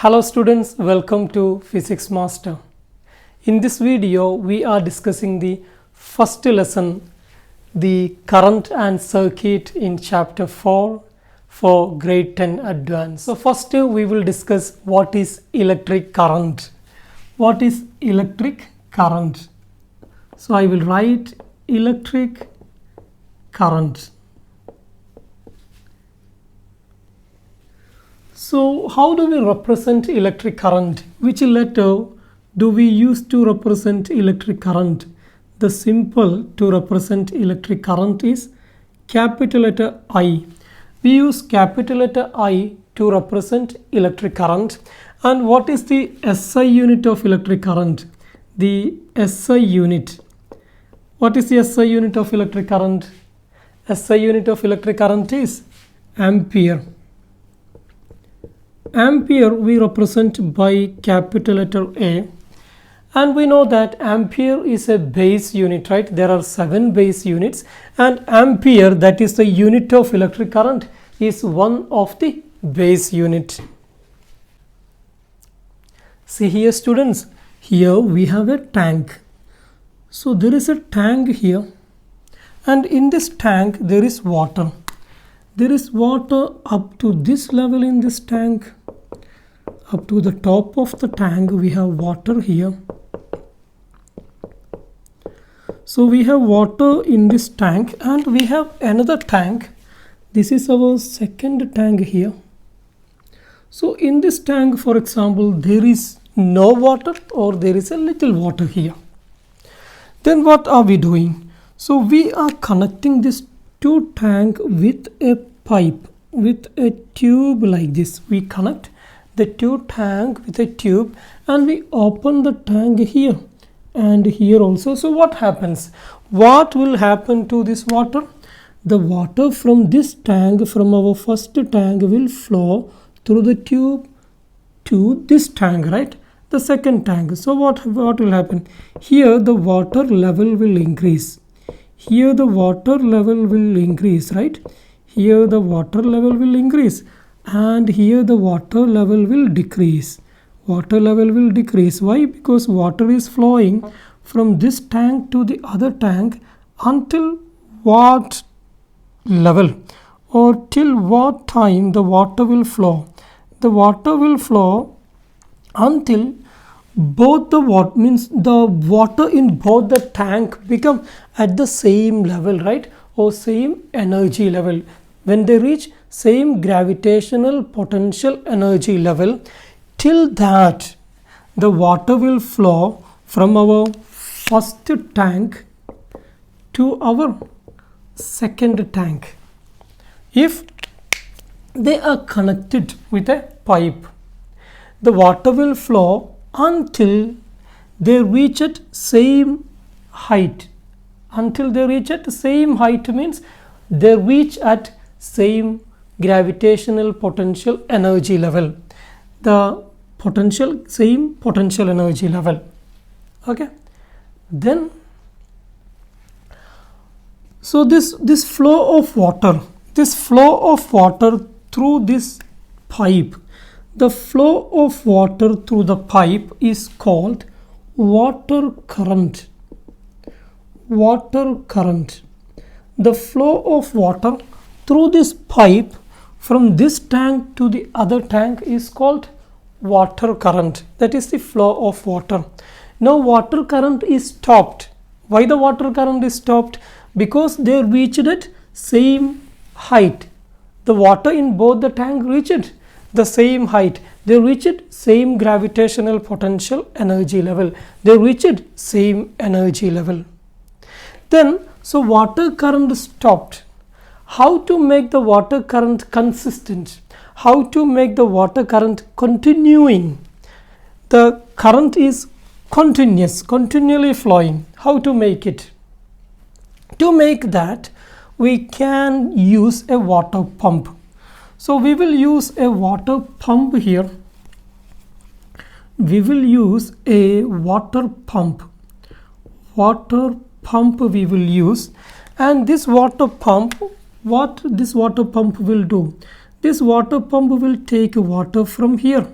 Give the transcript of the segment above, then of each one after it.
Hello students, welcome to Physics Master. In this video, we are discussing the first lesson, the current and circuit in chapter 4 for grade 10 advanced. So first we will discuss what is electric current. What is electric current? So I will write electric current. So how do we represent electric current? Which letter do we use to represent electric current? The symbol to represent electric current is capital letter I. We use capital letter I to represent electric current. And what is the SI unit of electric current? The SI unit. What is the SI unit of electric current? SI unit of electric current is ampere. Ampere we represent by capital letter A, and we know that ampere is a base unit, right? There are 7 base units, and ampere, that is the unit of electric current, is one of the base unit. See here students, here we have a tank. So there is a tank here, and in this tank there is water. There is water up to this level in this tank. Up to the top of the tank we have water here. So we have water in this tank, and we have another tank. This is our second tank here. So in this tank, for example, there is no water or there is a little water here. Then what are we doing? So we are connecting this two tank with a pipe, with a tube like this. We connect the two tank with a tube, and we open the tank here and here also. So what happens? What will happen to this water? The water from this tank, from our first tank, will flow through the tube to this tank, right? The second tank. So what will happen? Here the water level will increase. Here the water level will increase, right? Here the water level will increase, and here the water level will decrease. Water level will decrease. Why? Because water is flowing from this tank to the other tank until what level or till what time the water will flow? The water will flow until both the water, means the water in both the tank become at the same level, right? Or same energy level. When they reach same gravitational potential energy level, till that the water will flow from our first tank to our second tank. If they are connected with a pipe, the water will flow until they reach at same height. Until they reach at the same height means they reach at same gravitational potential energy level. The potential, same potential energy level. Okay. Then, so this flow of water through this pipe, the flow of water through the pipe is called water current. Water current. The flow of water through this pipe from this tank to the other tank is called water current. That is the flow of water. Now water current is stopped. Why the water current is stopped? Because they reached at same height. The water in both the tank reached the same height. They reached same gravitational potential energy level. They reached same energy level. Then, so water current stopped. How to make the water current consistent? How to make the water current continuing? The current is continuous, continually flowing. How to make it? To make that, we can use a water pump. So we will use a water pump here. We will use a water pump. Water pump we will use, and this water pump, what this water pump will do? This water pump will take water from here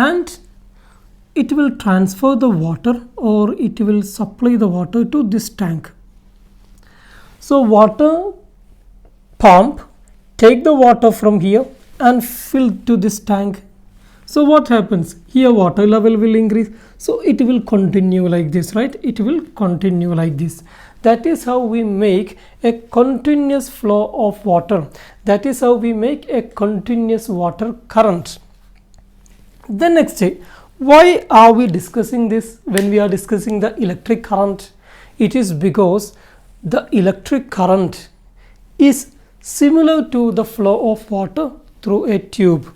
and it will transfer the water, or it will supply the water to this tank. So water pump take the water from here and fill to this tank. So what happens? Here water level will increase. So it will continue like this, right? It will continue like this. That is how we make a continuous flow of water. That is how we make a continuous water current. The next day, why are we discussing this when we are discussing the electric current? It is because the electric current is similar to the flow of water through a tube.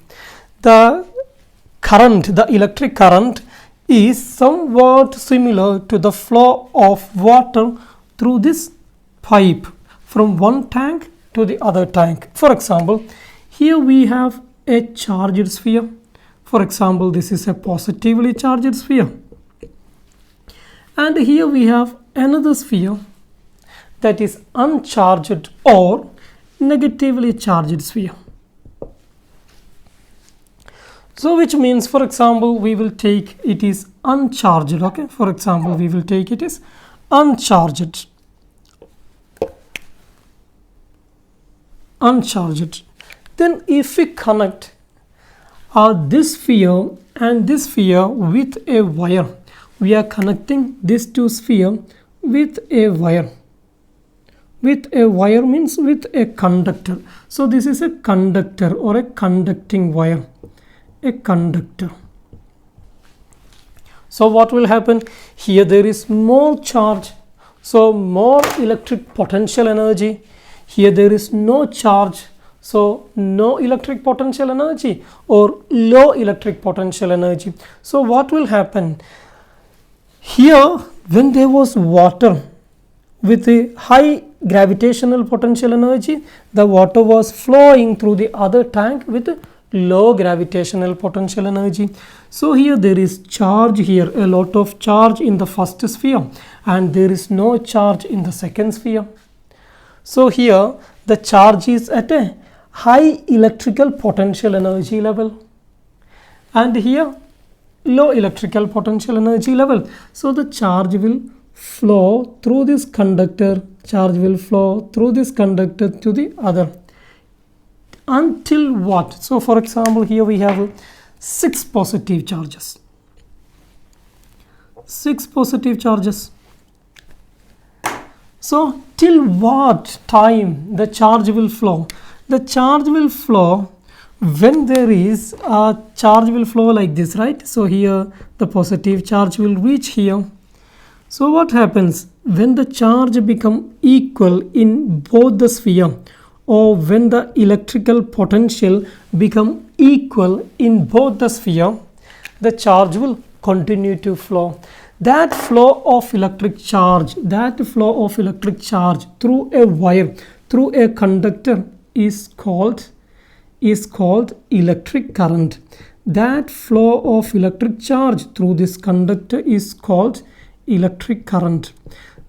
The electric current is somewhat similar to the flow of water through this pipe from one tank to the other tank. For example, here we have a charged sphere. For example, this is a positively charged sphere. And here we have another sphere that is uncharged or negatively charged sphere. So which means, for example, we will take it is uncharged. Okay, for example, we will take it is uncharged. Then if we connect this sphere and this sphere with a wire, we are connecting this two sphere with a wire. With a wire means with a conductor. So this is a conductor or a conducting wire. A conductor. So what will happen? Here there is more charge, so more electric potential energy. Here there is no charge, so no electric potential energy or low electric potential energy. So what will happen? Here when there was water with a high gravitational potential energy, the water was flowing through the other tank with low gravitational potential energy. So here there is charge here, a lot of charge in the first sphere, and there is no charge in the second sphere. So here the charge is at a high electrical potential energy level, and here low electrical potential energy level. So the charge will flow through this conductor, charge will flow through this conductor to the other. Until what? So for example, here we have 6 positive charges. 6 positive charges. So till what time the charge will flow? The charge will flow when there is a charge will flow like this, right? So here the positive charge will reach here. So what happens when the charge become equal in both the sphere, or when the electrical potential become equal in both the sphere, the charge will continue to flow. That flow of electric charge through a wire, through a conductor is called electric current. That flow of electric charge through this conductor is called electric current.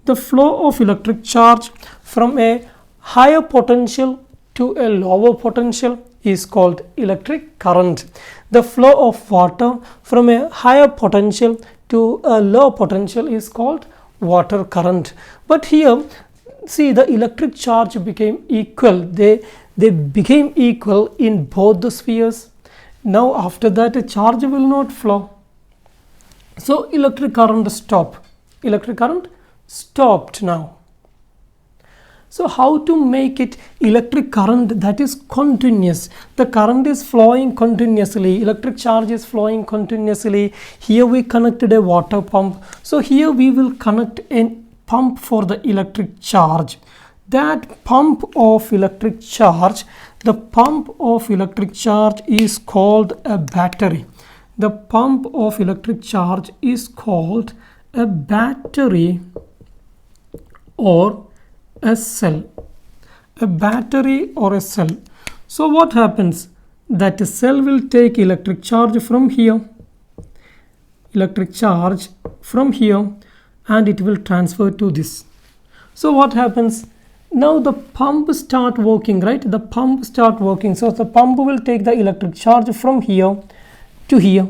The flow of electric charge from a higher potential to a lower potential is called electric current. The flow of water from a higher potential to a low potential is called water current. But here, see, the electric charge became equal. They became equal in both the spheres. Now after that, a charge will not flow. So electric current stopped. Electric current stopped now. So how to make it electric current that is continuous? The current is flowing continuously, electric charge is flowing continuously. Here we connected a water pump. So here we will connect a pump for the electric charge. That pump of electric charge, the pump of electric charge is called a battery. The pump of electric charge is called a battery or a cell. A battery or a cell. So what happens? That a cell will take electric charge from here, and it will transfer to this. So what happens? Now the pump start working, right? The pump start working. So the pump will take the electric charge from here to here.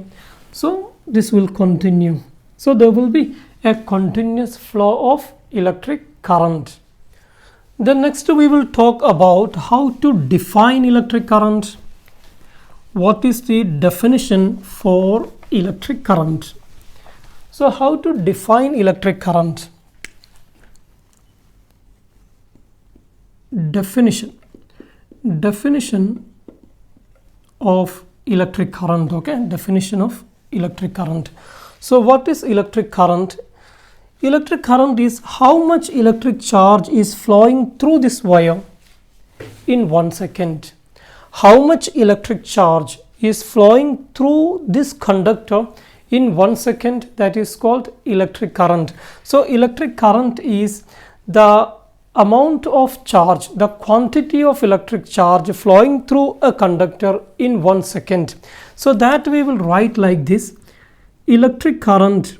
So this will continue. So there will be a continuous flow of electric current. Then next we will talk about how to define electric current. What is the definition for electric current? So how to define electric current? Definition of electric current. Okay, definition of electric current. So what is electric current? Electric current is how much electric charge is flowing through this wire in 1 second. How much electric charge is flowing through this conductor in 1 second, that is called electric current. So electric current is the amount of charge, the quantity of electric charge flowing through a conductor in 1 second. So that we will write like this: electric current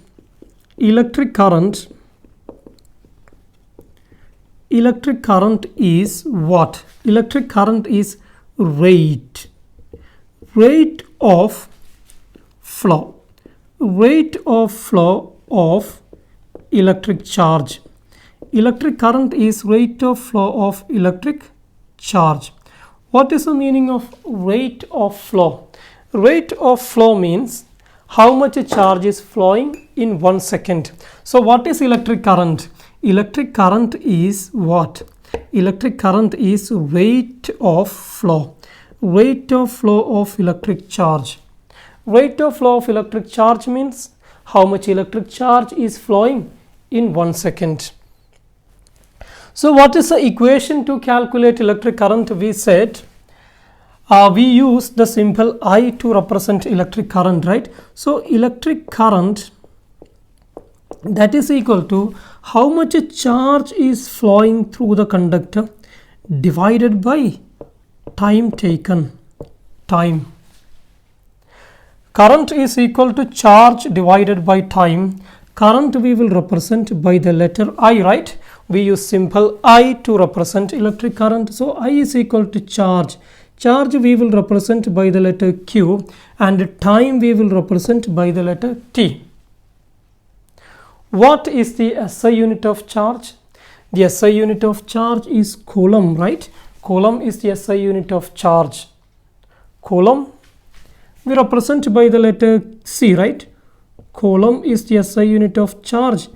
is what? Electric current is rate of flow of electric charge. Electric current is rate of flow of electric charge. What is the meaning of rate of flow? Rate of flow means how much a charge is flowing in 1 second. So what is electric current? Electric current is what? Electric current is rate of flow of electric charge. Rate of flow of electric charge means how much electric charge is flowing in 1 second. So what is the equation to calculate electric current? We said we use the symbol I to represent electric current, right? So electric current, that is equal to how much a charge is flowing through the conductor divided by time taken. Time. Current is equal to charge divided by time. Current we will represent by the letter I, right? We use symbol I to represent electric current. So I is equal to charge. Charge we will represent by the letter Q, and time we will represent by the letter T. What is the SI unit of charge? The SI unit of charge is coulomb, right? Coulomb is the SI unit of charge. Coulomb we represent by the letter C, right? Coulomb is the SI unit of charge.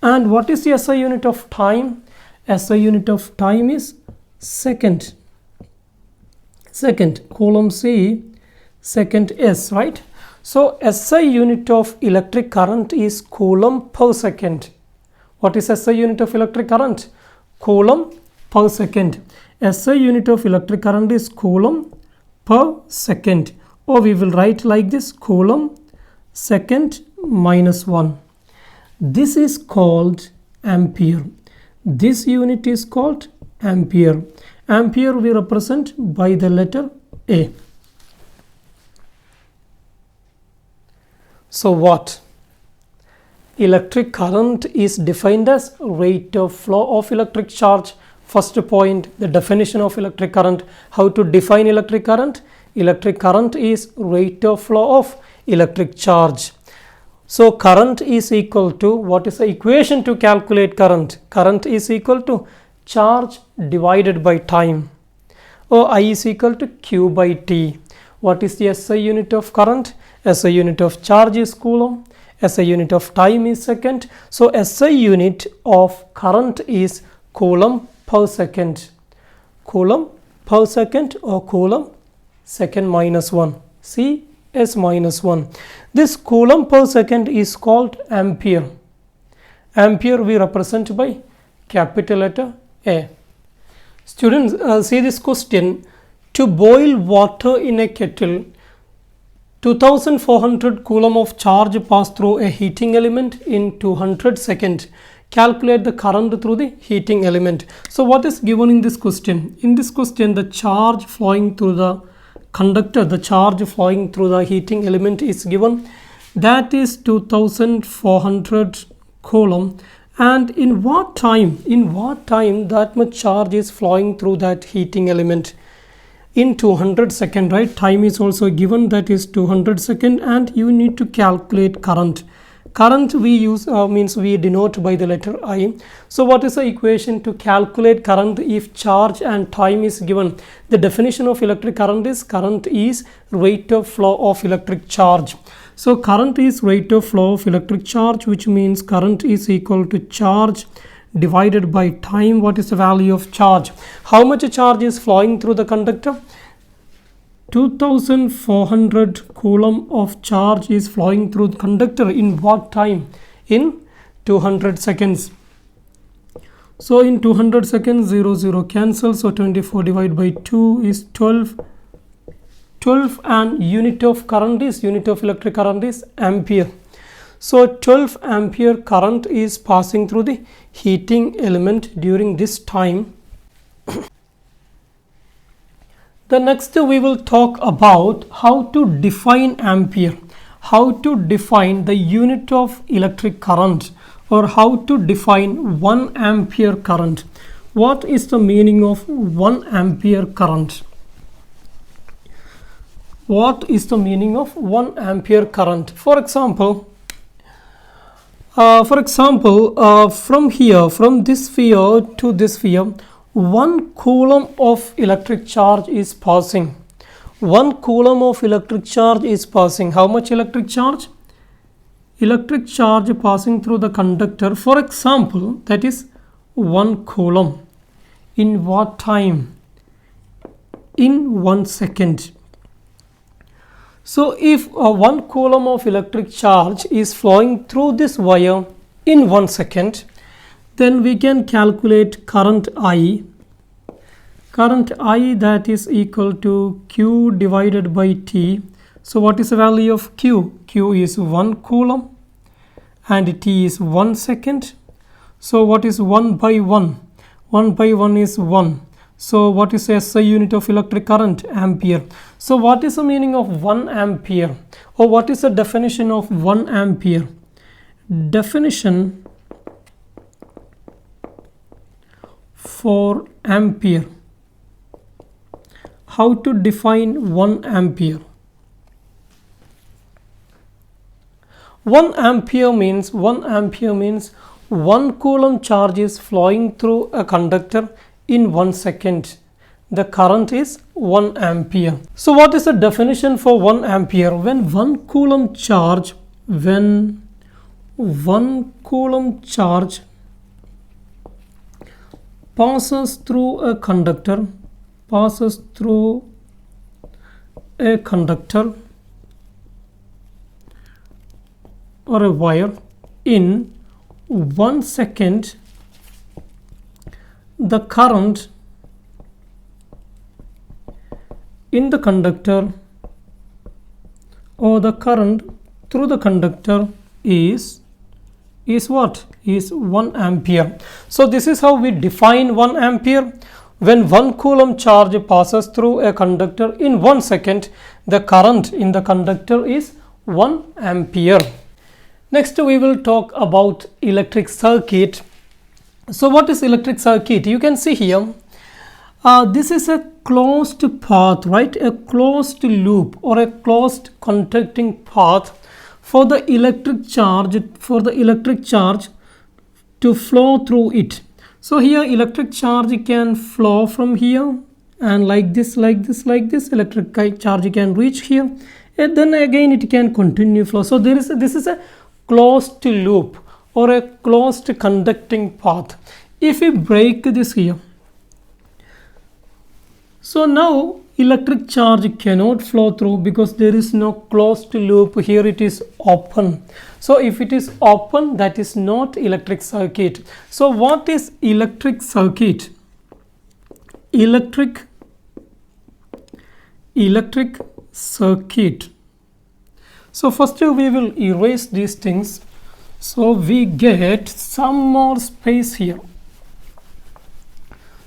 And what is the SI unit of time? SI unit of time is second. Coulomb C, second S, right? So SI unit of electric current is coulomb per second. What is SI unit of electric current? Coulomb per second. SI unit of electric current is coulomb per second. Or we will write like this: coulomb second minus 1. This is called ampere. This unit is called ampere. Ampere we represent by the letter A. So what? Electric current is defined as rate of flow of electric charge. First point, the definition of electric current. How to define electric current? Electric current is rate of flow of electric charge. So current is equal to, what is the equation to calculate current? Current is equal to charge divided by time. Or I is equal to Q by T. What is the SI unit of current? SI unit of charge is coulomb. SI unit of time is second. So SI unit of current is coulomb per second. Coulomb per second, or coulomb second minus 1. C S minus 1. This coulomb per second is called ampere. Ampere we represent by capital letter A. Students, see this question. To boil water in a kettle, 2400 coulomb of charge pass through a heating element in 200 seconds. Calculate the current through the heating element. So what is given in this question? In this question, the charge flowing through the conductor, the charge flowing through the heating element is given. That is 2400 coulomb. And in what time that much charge is flowing through that heating element? in 200 second, right? Time is also given, that is 200 second, and you need to calculate current. Current we use means we denote by the letter I. So what is the equation to calculate current if charge and time is given? The definition of electric current is rate of flow of electric charge. So current is rate of flow of electric charge, which means current is equal to charge divided by time. What is the value of charge? How much charge is flowing through the conductor? 2400 coulomb of charge is flowing through the conductor in what time? In 200 seconds. So in 200 seconds, 0 cancel, so 24 divided by 2 is 12. 12 and unit of electric current is ampere. So 12 ampere current is passing through the heating element during this time. The next we will talk about how to define ampere, how to define the unit of electric current, or how to define 1 ampere current. What is the meaning of 1 ampere current? What is the meaning of 1 ampere current? For example, from this sphere to this sphere, 1 coulomb of electric charge is passing. 1 coulomb of electric charge is passing. How much electric charge? Electric charge passing through the conductor, for example, that is 1 coulomb. In what time? In 1 second. So if 1 coulomb of electric charge is flowing through this wire in 1 second, then we can calculate current I. Current I, that is equal to Q divided by T. So what is the value of Q? Q is 1 coulomb and T is 1 second. So what is 1 by 1? 1 by 1 is 1. So what is SI unit of electric current? Ampere. So what is the meaning of 1 ampere? Or what is the definition of 1 ampere? Definition for ampere. How to define 1 ampere? 1 ampere means 1 coulomb charge is flowing through a conductor in 1 second. The current is 1 ampere. So what is the definition for 1 ampere? When 1 coulomb charge passes through a conductor or a wire in 1 second, the current in the conductor or the current through the conductor is what? Is 1 ampere. So this is how we define 1 ampere. When 1 coulomb charge passes through a conductor in 1 second, the current in the conductor is 1 ampere. Next we will talk about electric circuit. So what is electric circuit? You can see here, this is a closed path, right? A closed loop or a closed conducting path for the electric charge to flow through it. So here electric charge can flow from here and like this electric charge can reach here, and then again it can continue flow. So this is a closed loop or a closed conducting path. If we break this here, so now electric charge cannot flow through because there is no closed loop. Here it is open. So if it is open, that is not electric circuit. So what is electric circuit? Electric circuit. So first we will erase these things, so we get some more space here.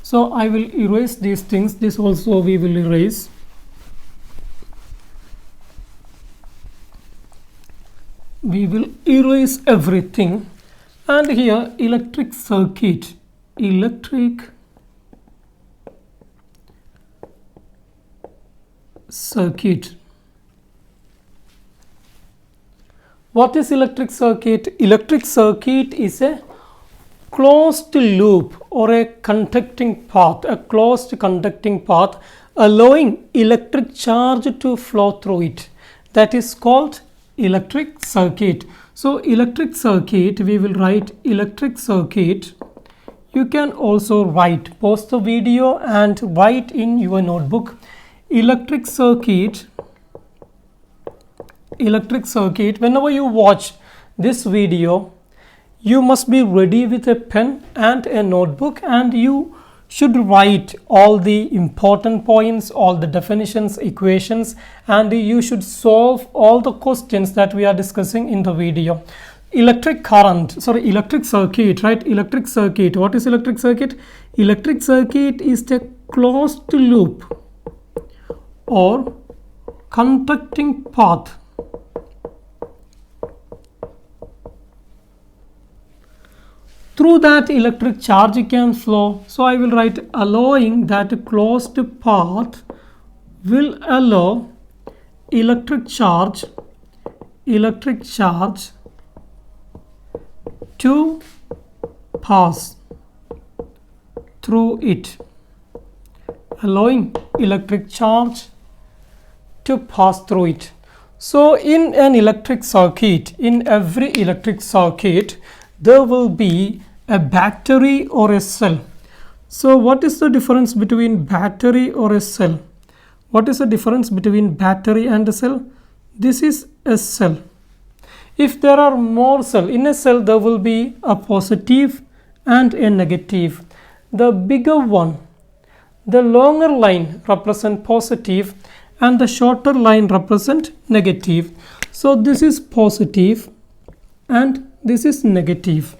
So I will erase these things. This also we will erase. We will erase everything, and here electric circuit, circuit. What is electric circuit? Electric circuit is a closed loop or a conducting path, a closed conducting path allowing electric charge to flow through it. That is called electric circuit. So electric circuit, we will write electric circuit. You can also write, pause the video and write in your notebook. Electric circuit, whenever you watch this video, you must be ready with a pen and a notebook, and you should write all the important points, all the definitions, equations, and you should solve all the questions that we are discussing in the video. Electric circuit, right? Electric circuit. What is electric circuit? Electric circuit is the closed loop or conducting path through that electric charge can flow. So I will write allowing that closed path will allow electric charge to pass through it, allowing electric charge to pass through it. So in an electric circuit, in every electric circuit, there will be a battery or a cell. So what is the difference between battery or a cell? What is the difference between battery and a cell? This is a cell. If there are more cells in a cell, there will be a positive and a negative. The bigger one, the longer line represent positive and the shorter line represent negative. So this is positive and this is negative.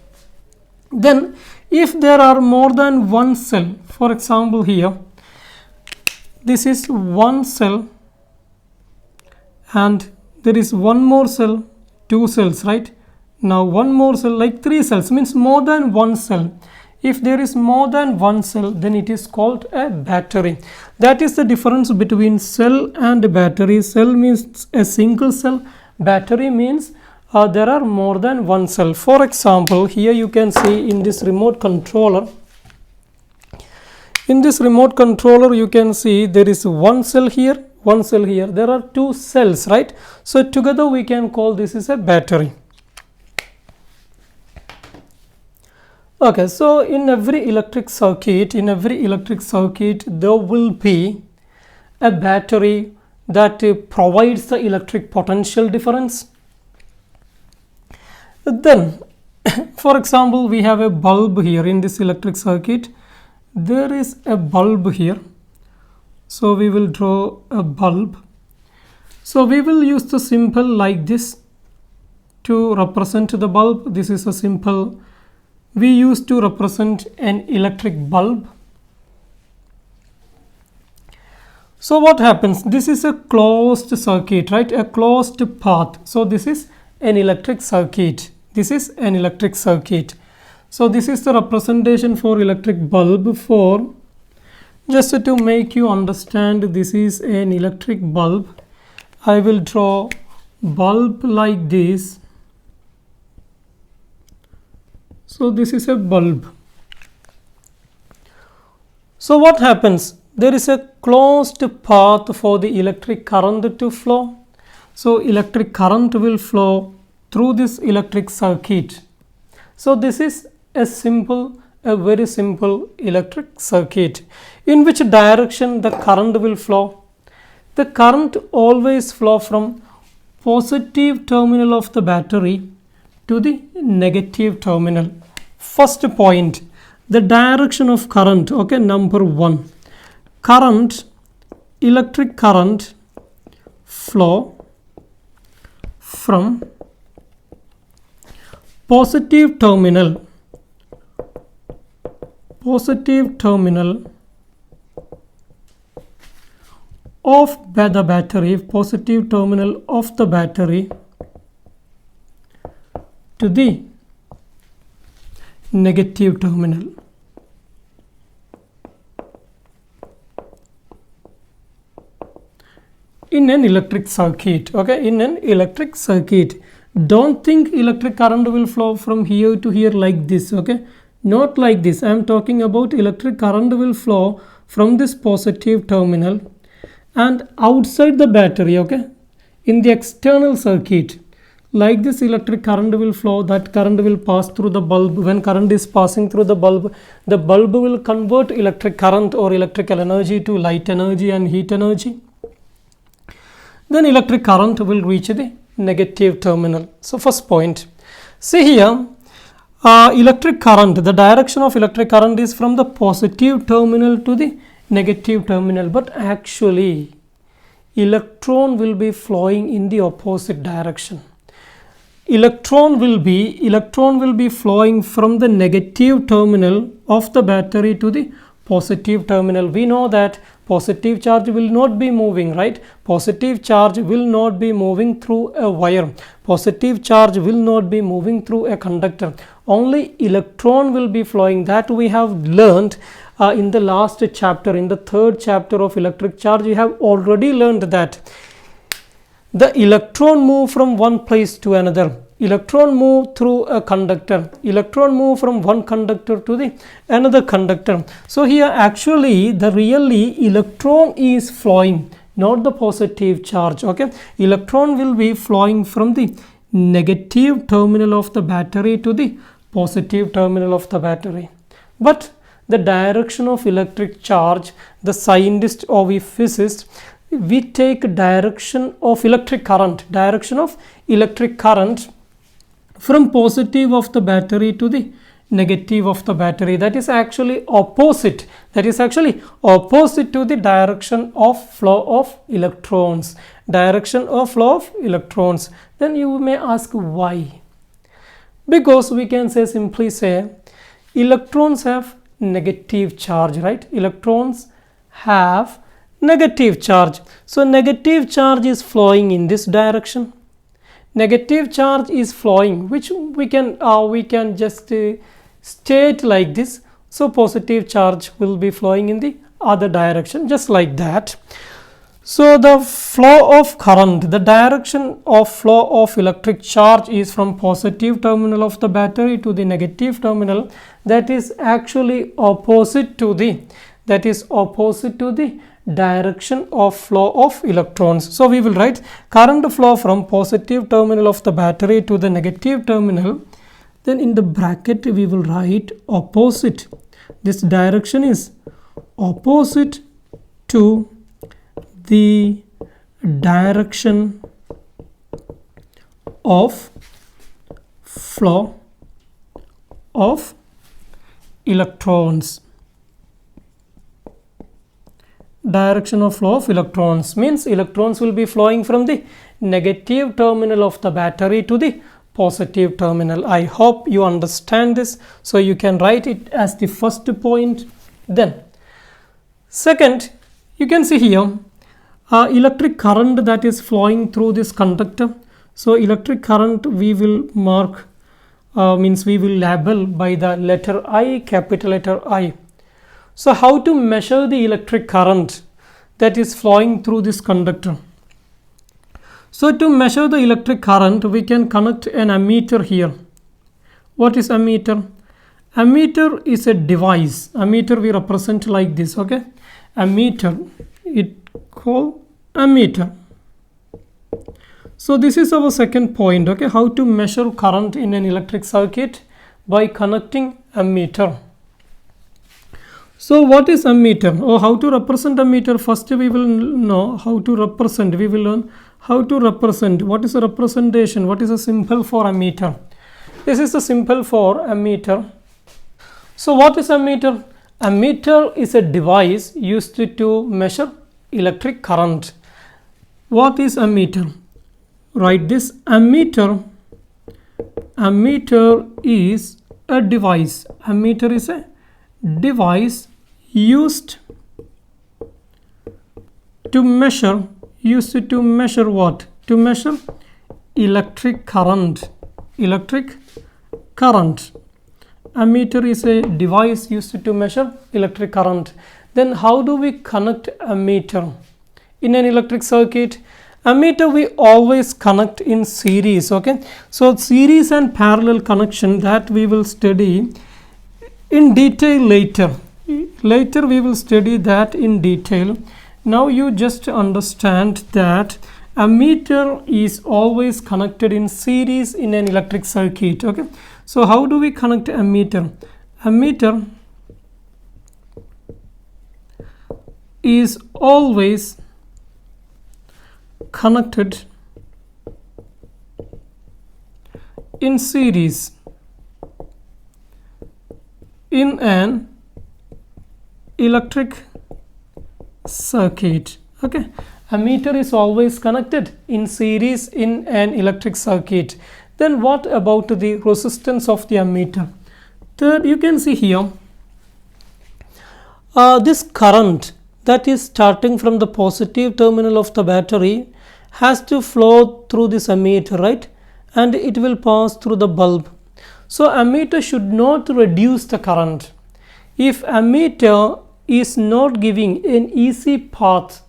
Then if there are more than one cell, for example here, this is one cell and there is one more cell, two cells, right? Now one more cell, like three cells, means more than one cell. If there is more than one cell, then it is called a battery. That is the difference between cell and battery. Cell means a single cell. Battery means there are more than one cell. For example, here you can see in this remote controller. In this remote controller, you can see there is one cell here, one cell here. There are two cells, right? So together we can call this is a battery. Okay, so in every electric circuit, there will be a battery that provides the electric potential difference. Then, for example, we have a bulb here in this electric circuit. There is a bulb here. So we will draw a bulb. So we will use the symbol like this to represent the bulb. This is a symbol we use to represent an electric bulb. So what happens? This is a closed circuit, right? A closed path. So this is an electric circuit. This is an electric circuit. So this is the representation for electric bulb. For just to make you understand, this is an electric bulb. I will draw bulb like this. So this is a bulb. So what happens? There is a closed path for the electric current to flow. So electric current will flow through this electric circuit. So this is a very simple electric circuit. In which direction the current will flow? The current always flow from positive terminal of the battery to the negative terminal. First point, the direction of current. Okay, number one, electric current flow from positive terminal of the battery, positive terminal of the battery to the negative terminal. in an electric circuit. Okay, in an electric circuit, don't think electric current will flow from here to here like this. Okay, not like this. I am talking about electric current will flow from this positive terminal and outside the battery. Okay, in the external circuit, like this electric current will flow. That current will pass through the bulb. When current is passing through the bulb will convert electric current or electrical energy to light energy and heat energy. Then electric current will reach the negative terminal. So first point, see here, electric current, the direction of electric current is from the positive terminal to the negative terminal, but actually electron will be flowing in the opposite direction. Electron will be flowing from the negative terminal of the battery to the positive terminal. We know that positive charge will not be moving, right? Positive charge will not be moving through a wire. Positive charge will not be moving through a conductor. Only electron will be flowing. That we have learned in the last chapter, in the third chapter of electric charge. We have already learned that the electron move from one place to another. Electron move through a conductor. Electron move from one conductor to the another conductor. So here actually the really electron is flowing, not the positive charge. Okay, electron will be flowing from the negative terminal of the battery to the positive terminal of the battery. But the direction of electric charge, the scientist or we physicist, we take direction of electric current from positive of the battery to the negative of the battery. That is actually opposite. That is actually opposite to the direction of flow of electrons. Direction of flow of electrons. Then you may ask why? Because we can say, simply say, electrons have negative charge, right? Electrons have negative charge. So negative charge is flowing in this direction. Negative charge is flowing, which we can just state like this. So positive charge will be flowing in the other direction, just like that. So the flow of current, the direction of flow of electric charge is from positive terminal of the battery to the negative terminal. That is actually opposite to the direction of flow of electrons. So we will write current flow from positive terminal of the battery to the negative terminal. Then in the bracket we will write opposite. This direction is opposite to the direction of flow of electrons. Direction of flow of electrons means electrons will be flowing from the negative terminal of the battery to the positive terminal. I hope you understand this. So you can write it as the first point. Then second, you can see here electric current that is flowing through this conductor. So electric current we will mark, means we will label by the letter I, capital letter I. So how to measure the electric current that is flowing through this conductor? So to measure the electric current, we can connect an ammeter here. What is ammeter? Ammeter is a device. Ammeter we represent like this. Okay, ammeter, it called ammeter. So this is our second point. Okay, how to measure current in an electric circuit? By connecting ammeter. So what is ammeter or how to represent ammeter? First we will know how to represent. We will learn how to represent. What is a representation? What is a symbol for ammeter? This is the symbol for ammeter. So what is ammeter? Ammeter is a device used to measure electric current. What is ammeter? Write this. Ammeter is a device. Ammeter is a device used to measure what? To measure electric current. Ammeter is a device used to measure electric current. Then how do we connect ammeter in an electric circuit? Ammeter we always connect in series. Okay, so series and parallel connection that we will study in detail later. Later we will study that in detail. Now you just understand that ammeter is always connected in series in an electric circuit. Okay, so how do we connect ammeter? Ammeter is always connected in series in an electric circuit. Okay, ammeter is always connected in series in an electric circuit. Then what about the resistance of the ammeter? Third, you can see here this current that is starting from the positive terminal of the battery has to flow through this ammeter, right? And it will pass through the bulb. So ammeter should not reduce the current. If ammeter is not giving an easy path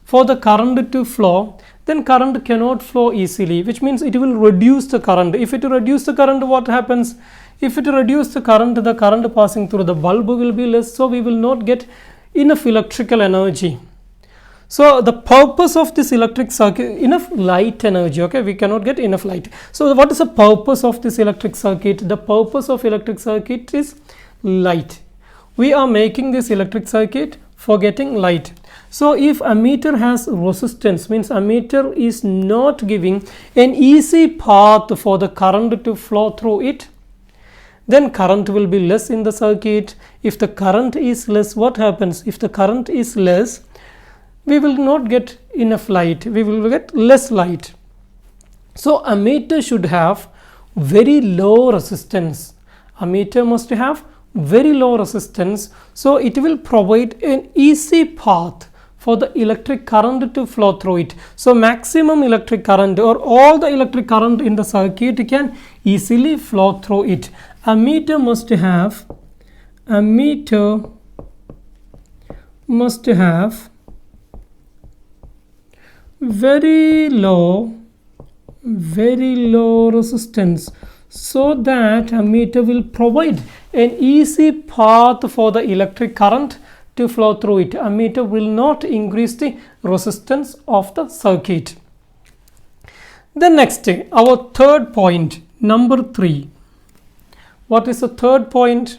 for the current to flow, then current cannot flow easily, which means it will reduce the current. If it reduce the current, what happens? If it reduce the current passing through the bulb will be less, so we will not get enough electrical energy. So the purpose of this electric circuit, enough light energy, okay, we cannot get enough light. So what is the purpose of this electric circuit? The purpose of electric circuit is light. We are making this electric circuit for getting light. So if ammeter has resistance, means ammeter is not giving an easy path for the current to flow through it, then current will be less in the circuit. If the current is less, what happens? If the current is less, we will not get enough light, we will get less light. So ammeter should have very low resistance. Ammeter must have very low resistance, so it will provide an easy path for the electric current to flow through it. So maximum electric current or all the electric current in the circuit can easily flow through it. Ammeter must have very low resistance, so that ammeter will provide an easy path for the electric current to flow through it. Ammeter will not increase the resistance of the circuit. Then next, our third point, number 3. What is the third point?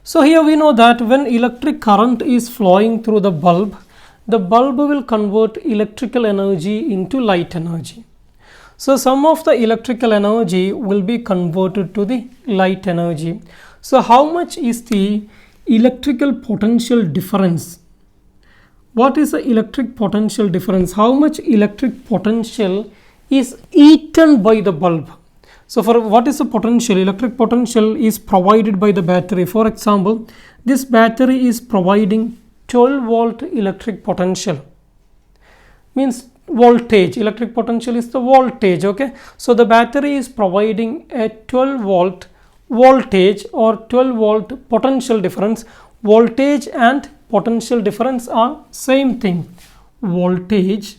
So here we know that when electric current is flowing through the bulb will convert electrical energy into light energy. So some of the electrical energy will be converted to the light energy. So how much is the electrical potential difference? What is the electric potential difference? How much electric potential is eaten by the bulb? So for what is the potential? Electric potential is provided by the battery. For example, this battery is providing 12 volt electric potential, means voltage. Electric potential is the voltage. Okay, so the battery is providing a 12 volt voltage or 12 volt potential difference. Voltage and potential difference are same thing. Voltage,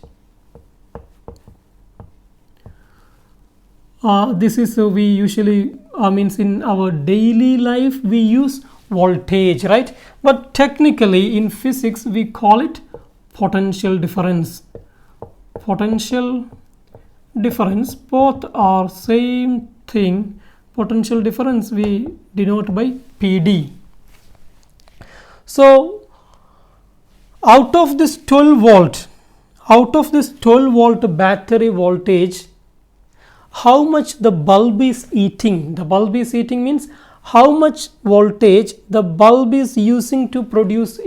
this is we usually means in our daily life we use voltage, right? But technically in physics we call it potential difference. Potential difference, both are same thing. Potential difference we denote by PD. So out of this 12 volt battery voltage, how much the bulb is eating? The bulb is eating means how much voltage the bulb is using to produce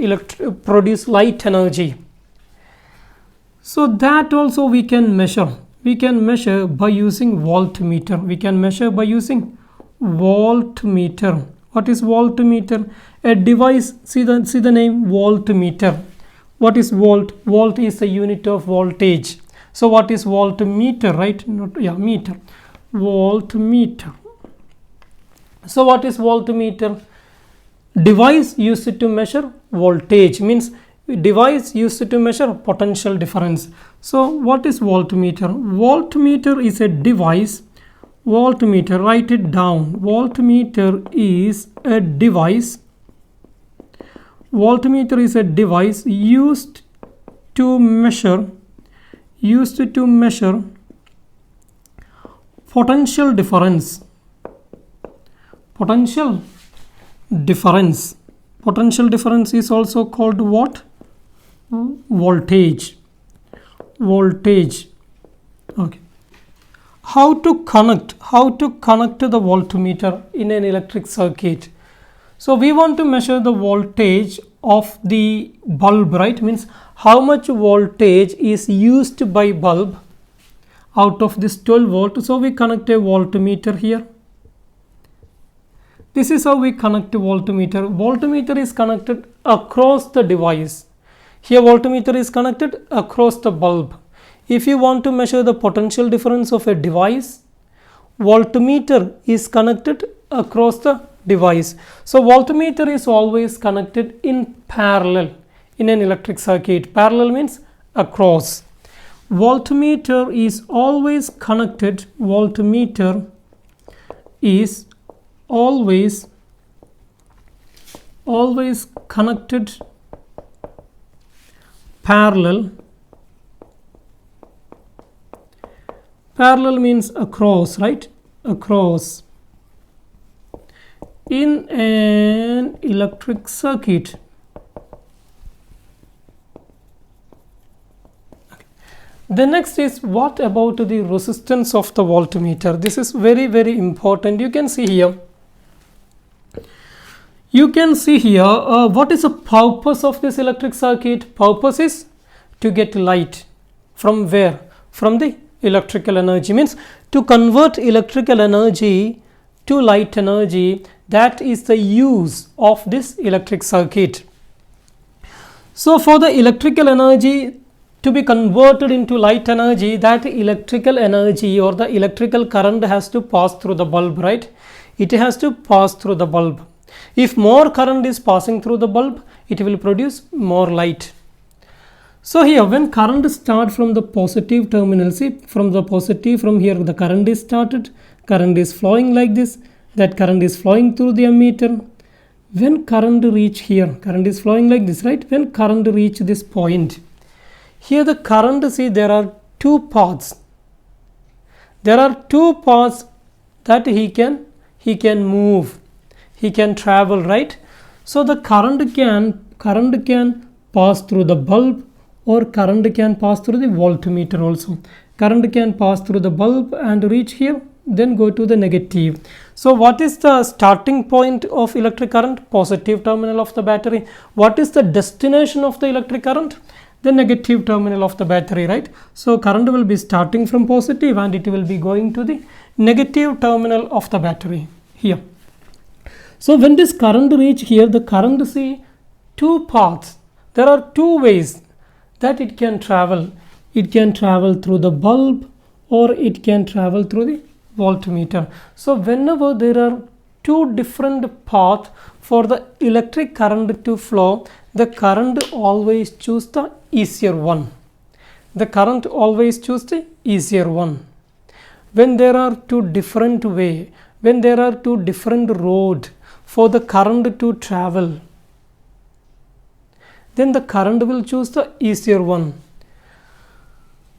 light energy. So that also we can measure. We can measure by using voltmeter. What is voltmeter? A device, see the name voltmeter. What is volt? Volt is the unit of voltage. So what is voltmeter, right? Meter. Voltmeter. So what is voltmeter? Device used to measure voltage, means device used to measure potential difference. So what is voltmeter? Voltmeter is a device. Voltmeter, write it down. Voltmeter is a device. Voltmeter is a device used to measure potential difference. Potential difference. Potential difference is also called what? Voltage. Voltage. Okay. How to connect the voltmeter in an electric circuit? So we want to measure the voltage of the bulb, right? Means how much voltage is used by bulb out of this 12 volt. So we connect a voltmeter here. This is how we connect a voltmeter. Voltmeter is connected across the device. Here voltmeter is connected across the bulb. If you want to measure the potential difference of a device, voltmeter is connected across the device. So voltmeter is always connected in parallel in an electric circuit. Parallel means across. Voltmeter is always connected. Voltmeter is always connected parallel. Parallel means across, right? Across in an electric circuit. Okay. The next is, what about the resistance of the voltmeter? This is very, very important. You can see here. What is the purpose of this electric circuit? Purpose is to get light. From where? From the electrical energy. Means to convert electrical energy to light energy. That is the use of this electric circuit. So for the electrical energy to be converted into light energy, that electrical energy or the electrical current has to pass through the bulb, right? It has to pass through the bulb. If more current is passing through the bulb, it will produce more light. So here, when current starts from the positive terminal, see, from here the current is started, current is flowing like this, that current is flowing through the ammeter. When current reach here, current is flowing like this, right? When current reach this point, here the current, see, there are two paths. There are two paths that he can move, he can travel, right? So the current can pass through the bulb, or current can pass through the voltmeter also. Current can pass through the bulb and reach here, then go to the negative. So what is the starting point of electric current? Positive terminal of the battery. What is the destination of the electric current? The negative terminal of the battery, right? So current will be starting from positive and it will be going to the negative terminal of the battery here. So when this current reach here, the current, see, two paths. There are two ways that it can travel. It can travel through the bulb or it can travel through the voltmeter. So whenever there are two different paths for the electric current to flow, the current always choose the easier one. The current always choose the easier one. When there are two different way, when there are two different road for the current to travel, then the current will choose the easier one.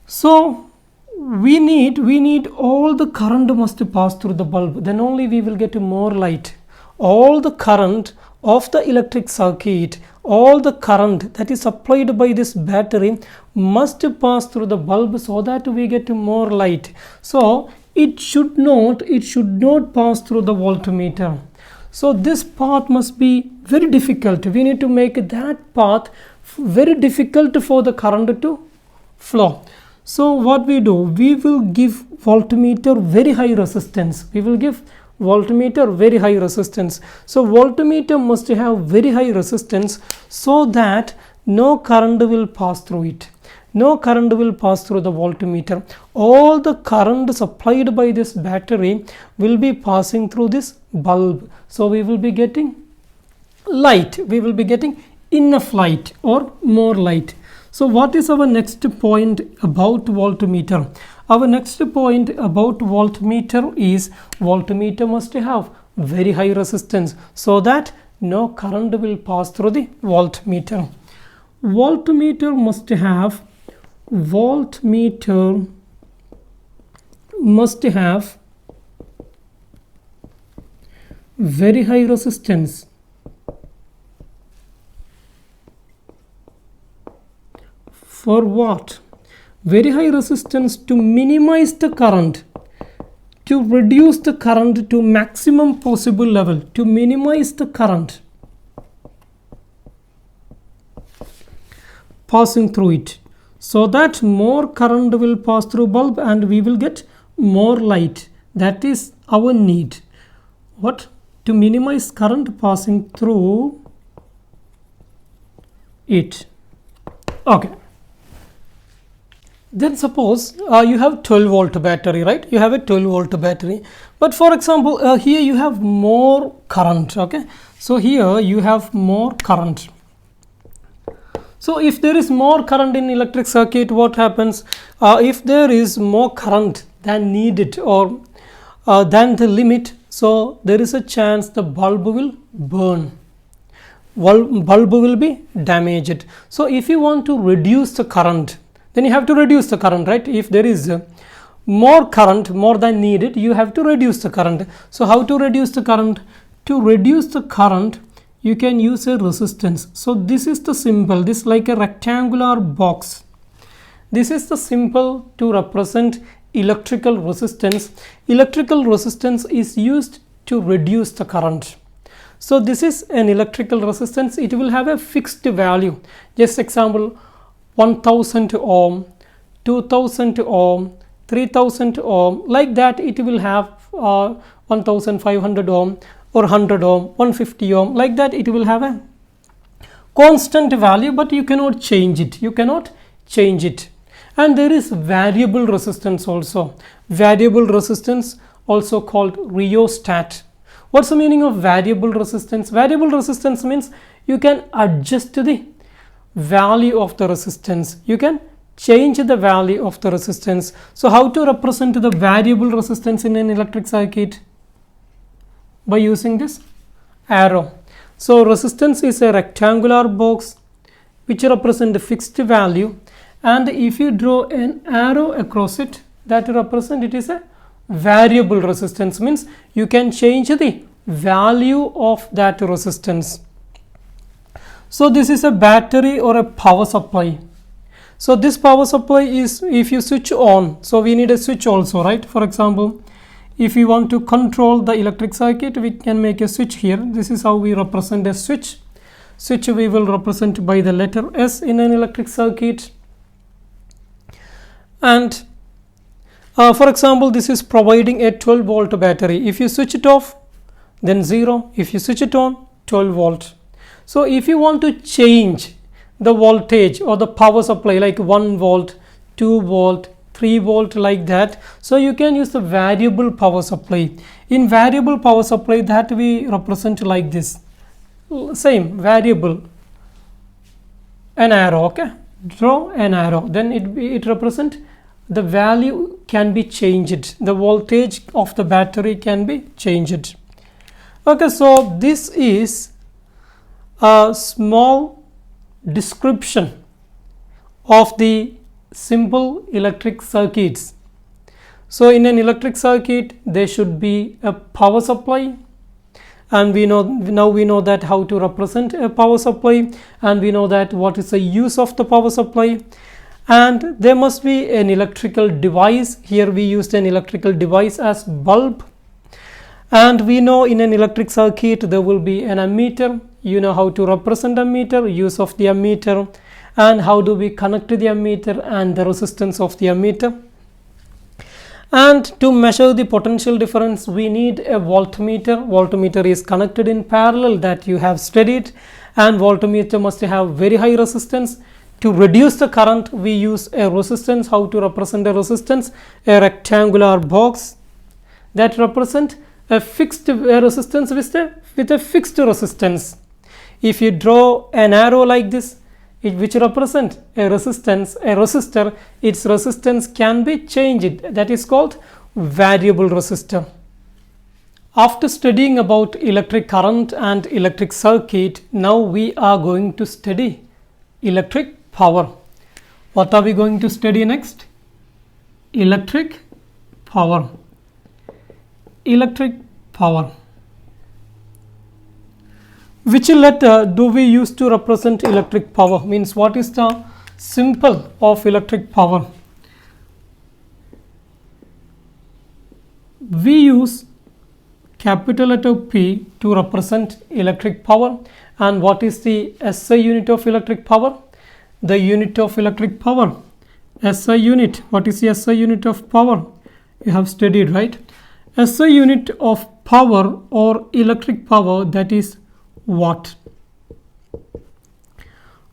So we need all the current must pass through the bulb, then only we will get more light. All the current of the electric circuit, all the current that is supplied by this battery must pass through the bulb so that we get more light. So it should not pass through the voltmeter. So this path must be very difficult. We need to make that path very difficult for the current to flow. So what we do, we will give voltmeter very high resistance. We will give voltmeter very high resistance. So voltmeter must have very high resistance so that no current will pass through it. No current will pass through the voltmeter. All the current supplied by this battery will be passing through this bulb. So we will be getting light. We will be getting enough light or more light. So what is our next point about voltmeter? Our next point about voltmeter is voltmeter must have very high resistance so that no current will pass through the voltmeter. Voltmeter must have very high resistance for what? Very high resistance to minimize the current, to reduce the current to maximum possible level, to minimize the current passing through it, so that more current will pass through bulb and we will get more light. That is our need. What? To minimize current passing through it. Okay. Then suppose you have 12 volt battery, right? You have a 12 volt battery, but for example here you have more current. Okay, so here you have more current. So if there is more current in electric circuit, what happens? If there is more current than needed or than the limit, so there is a chance the bulb will burn. Bulb will be damaged. So if you want to reduce the current, then you have to reduce the current, right? If there is more current, more than needed, you have to reduce the current. So how to reduce the current? To reduce the current, you can use a resistance. So this is the symbol, this like a rectangular box. This is the symbol to represent electrical resistance. Electrical resistance is used to reduce the current. So this is an electrical resistance. It will have a fixed value. Just example, 1000 ohm, 2000 ohm, 3000 ohm, like that it will have 1500 ohm or 100 ohm, 150 ohm, like that it will have a constant value, but you cannot change it. And there is variable resistance also. Variable resistance, also called rheostat. What's the meaning of variable resistance? Variable resistance means you can adjust the value of the resistance. You can change the value of the resistance. So how to represent the variable resistance in an electric circuit? By using this arrow. So resistance is a rectangular box which represents a fixed value, and if you draw an arrow across it, that represents it is a variable resistance, means you can change the value of that resistance. So this is a battery or a power supply. So this power supply is, if you switch on, so we need a switch also, right? For example, if you want to control the electric circuit, we can make a switch here. This is how we represent a switch. Switch we will represent by the letter S in an electric circuit. And for example, this is providing a 12 volt battery. If you switch it off, then 0. If you switch it on, 12 volt. So if you want to change the voltage or the power supply, like 1 volt, 2 volt, 3 volt, like that, so you can use the variable power supply. In variable power supply, that we represent like this. Same variable, an arrow. Okay, draw an arrow, then it represent the value can be changed, the voltage of the battery can be changed. Okay, so this is a small description of the simple electric circuits. So in an electric circuit, there should be a power supply, and we know that how to represent a power supply, and we know that what is the use of the power supply, and there must be an electrical device. Here we used an electrical device as bulb, and we know in an electric circuit there will be an ammeter. You know how to represent ammeter, use of the ammeter, and how do we connect to the ammeter and the resistance of the ammeter. And to measure the potential difference, we need a voltmeter. Voltmeter is connected in parallel, that you have studied, and voltmeter must have very high resistance. To reduce the current, we use a resistance. How to represent a resistance? A rectangular box that represent a fixed resistance with a fixed resistance. If you draw an arrow like this, which represent a resistance, a resistor, its resistance can be changed. That is called variable resistor. After studying about electric current and electric circuit, now we are going to study electric power. What are we going to study next? Electric power. Electric power. Which letter do we use to represent electric power? Means what is the symbol of electric power? We use capital letter P to represent electric power. And what is the SI unit of electric power? The unit of electric power, SI unit. What is the SI unit of power? You have studied, right? SI unit of power or electric power, that is watt.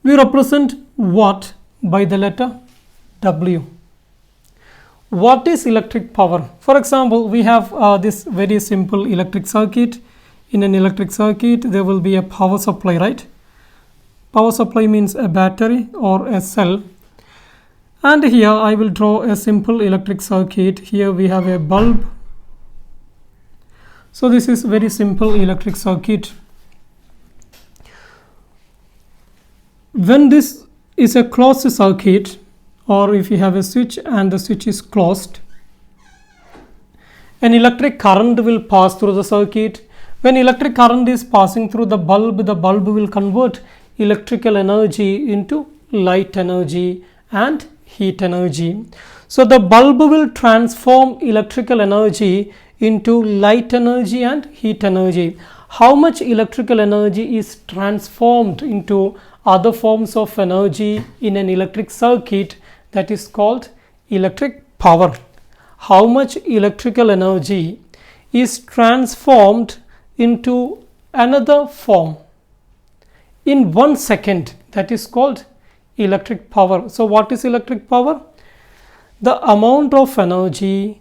We represent watt by the letter W. What is electric power? For example, we have this very simple electric circuit. In an electric circuit, there will be a power supply, right? Power supply means a battery or a cell. And here I will draw a simple electric circuit. Here we have a bulb. So this is very simple electric circuit. When this is a closed circuit, or if you have a switch and the switch is closed, an electric current will pass through the circuit. When electric current is passing through the bulb will convert electrical energy into light energy and heat energy. So the bulb will transform electrical energy into light energy and heat energy. How much electrical energy is transformed into other forms of energy in an electric circuit? That is called electric power. How much electrical energy is transformed into another form in 1 second? That is called electric power. So what is electric power? The amount of energy,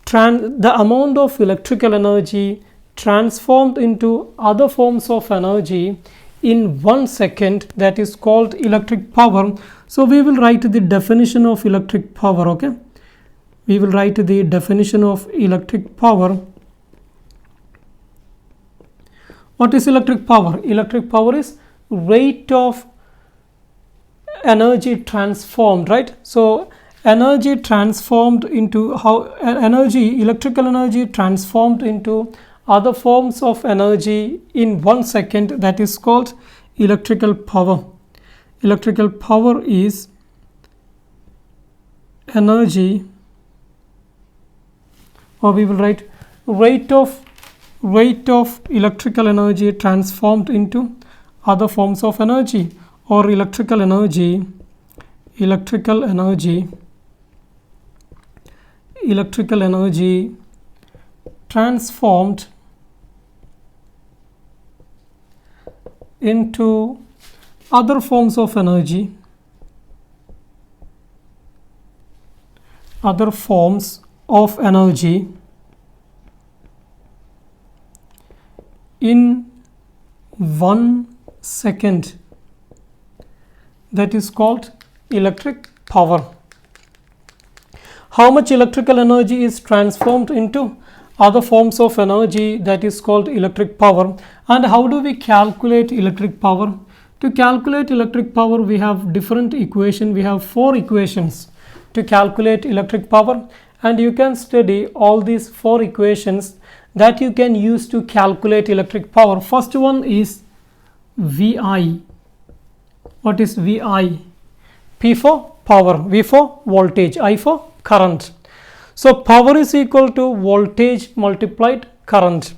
the amount of electrical energy transformed into other forms of energy in 1 second, that is called electric power. So we will write the definition of electric power. Okay, we will write the definition of electric power. What is electric power? Electric power is rate of energy transformed, right? So energy transformed into electrical energy transformed into other forms of energy in 1 second, that is called electrical power. Electrical power is energy, or we will write rate of electrical energy transformed into other forms of energy, or electrical energy transformed into other forms of energy, in 1 second, that is called electric power. How much electrical energy is transformed into other forms of energy, that is called electric power. And how do we calculate electric power? To calculate electric power, we have different equations. We have 4 equations to calculate electric power, and you can study all these 4 equations that you can use to calculate electric power. First one is VI. What is VI? P for power, V for voltage, I for current. So power is equal to voltage multiplied current.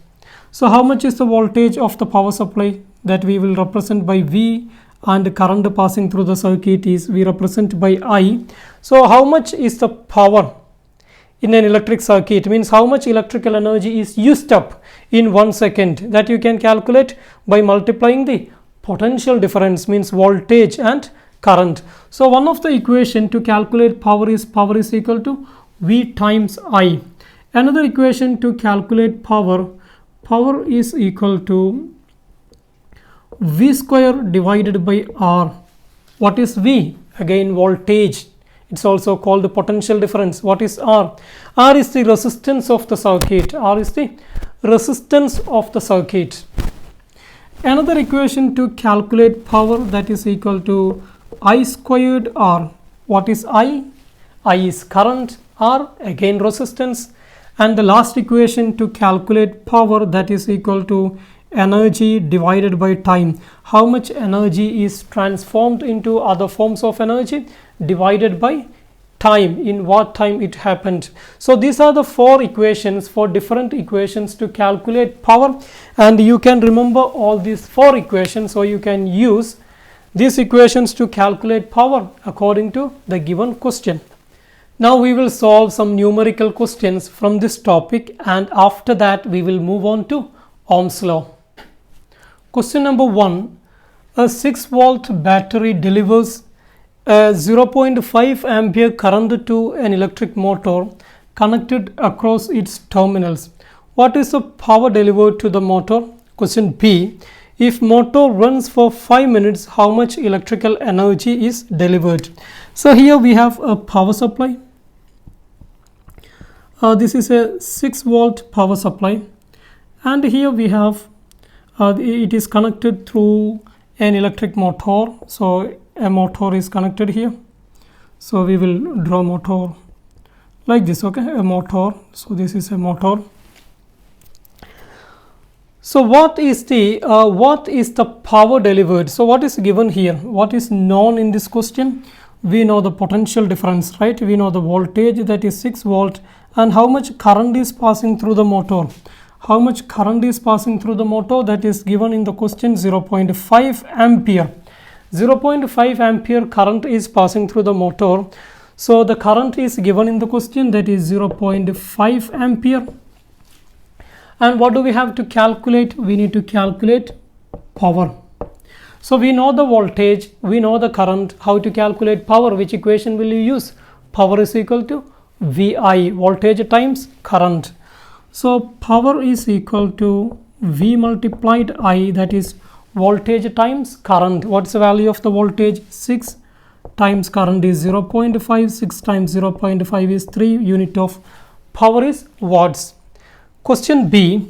So how much is the voltage of the power supply? That we will represent by V, and the current passing through the circuit is we represent by I. So how much is the power in an electric circuit? Means how much electrical energy is used up in 1 second, that you can calculate by multiplying the potential difference, means voltage and current. So one of the equation to calculate power is equal to V times I. Another equation to calculate power is equal to V square divided by R. What is V? Again, voltage. It's also called the potential difference. What is R? R is the resistance of the circuit. R is the resistance of the circuit. Another equation to calculate power, that is equal to I squared R. What is I? I is current, R again resistance. And the last equation to calculate power, that is equal to energy divided by time. How much energy is transformed into other forms of energy divided by time, in what time it happened. So these are the four different equations to calculate power, and you can remember all these four equations, so you can use these equations to calculate power according to the given question. Now we will solve some numerical questions from this topic, and after that we will move on to Ohm's law. Question number 1. A 6-volt battery delivers a 0.5 ampere current to an electric motor connected across its terminals. What is the power delivered to the motor? Question B. If motor runs for 5 minutes, how much electrical energy is delivered? So here we have a power supply. This is a 6-volt power supply, and here we have it is connected through an electric motor. So a motor is connected here, so we will draw motor like this. Okay, a motor. So this is a motor. So what is the power delivered? So what is given here? What is known in this question? We know the potential difference, right? We know the voltage, that is 6 volt, and how much current is passing through the motor. How much current is passing through the motor? That is given in the question, 0.5 ampere. 0.5 ampere current is passing through the motor. So the current is given in the question, that is 0.5 ampere. And what do we have to calculate? We need to calculate power. So we know the voltage, we know the current. How to calculate power? Which equation will you use? Power is equal to VI, voltage times current. So power is equal to V multiplied I, that is voltage times current. What's the value of the voltage? 6 times current is 0.5. 6 times 0.5 is 3. Unit of power is watts. Question B.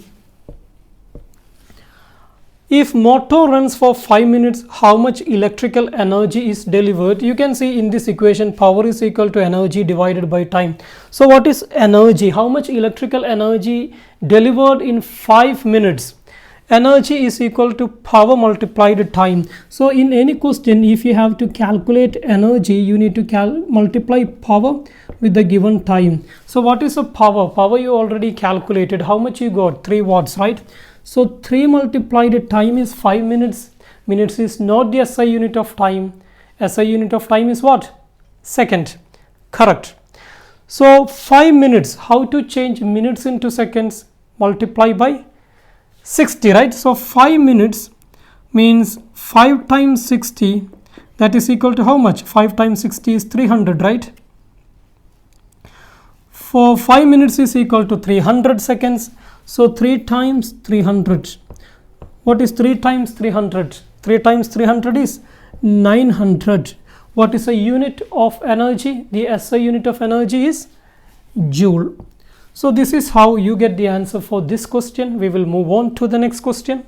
If motor runs for 5 minutes, how much electrical energy is delivered? You can see in this equation, power is equal to energy divided by time. So what is energy? How much electrical energy delivered in 5 minutes? Energy is equal to power multiplied time. So in any question, if you have to calculate energy, you need to multiply power with the given time. So what is the power? Power you already calculated. How much you got? 3 watts, right? So 3 multiplied time is 5 minutes. Minutes is not the SI unit of time. SI unit of time is what? Second. Correct. So 5 minutes. How to change minutes into seconds? Multiply by 60, right? So 5 minutes means 5 times 60, that is equal to how much? 5 times 60 is 300, right? For 5 minutes is equal to 300 seconds. So 3 times 300. What is 3 times 300? 3 times 300 is 900. What is a unit of energy? The SI unit of energy is joule. So this is how you get the answer for this question. We will move on to the next question.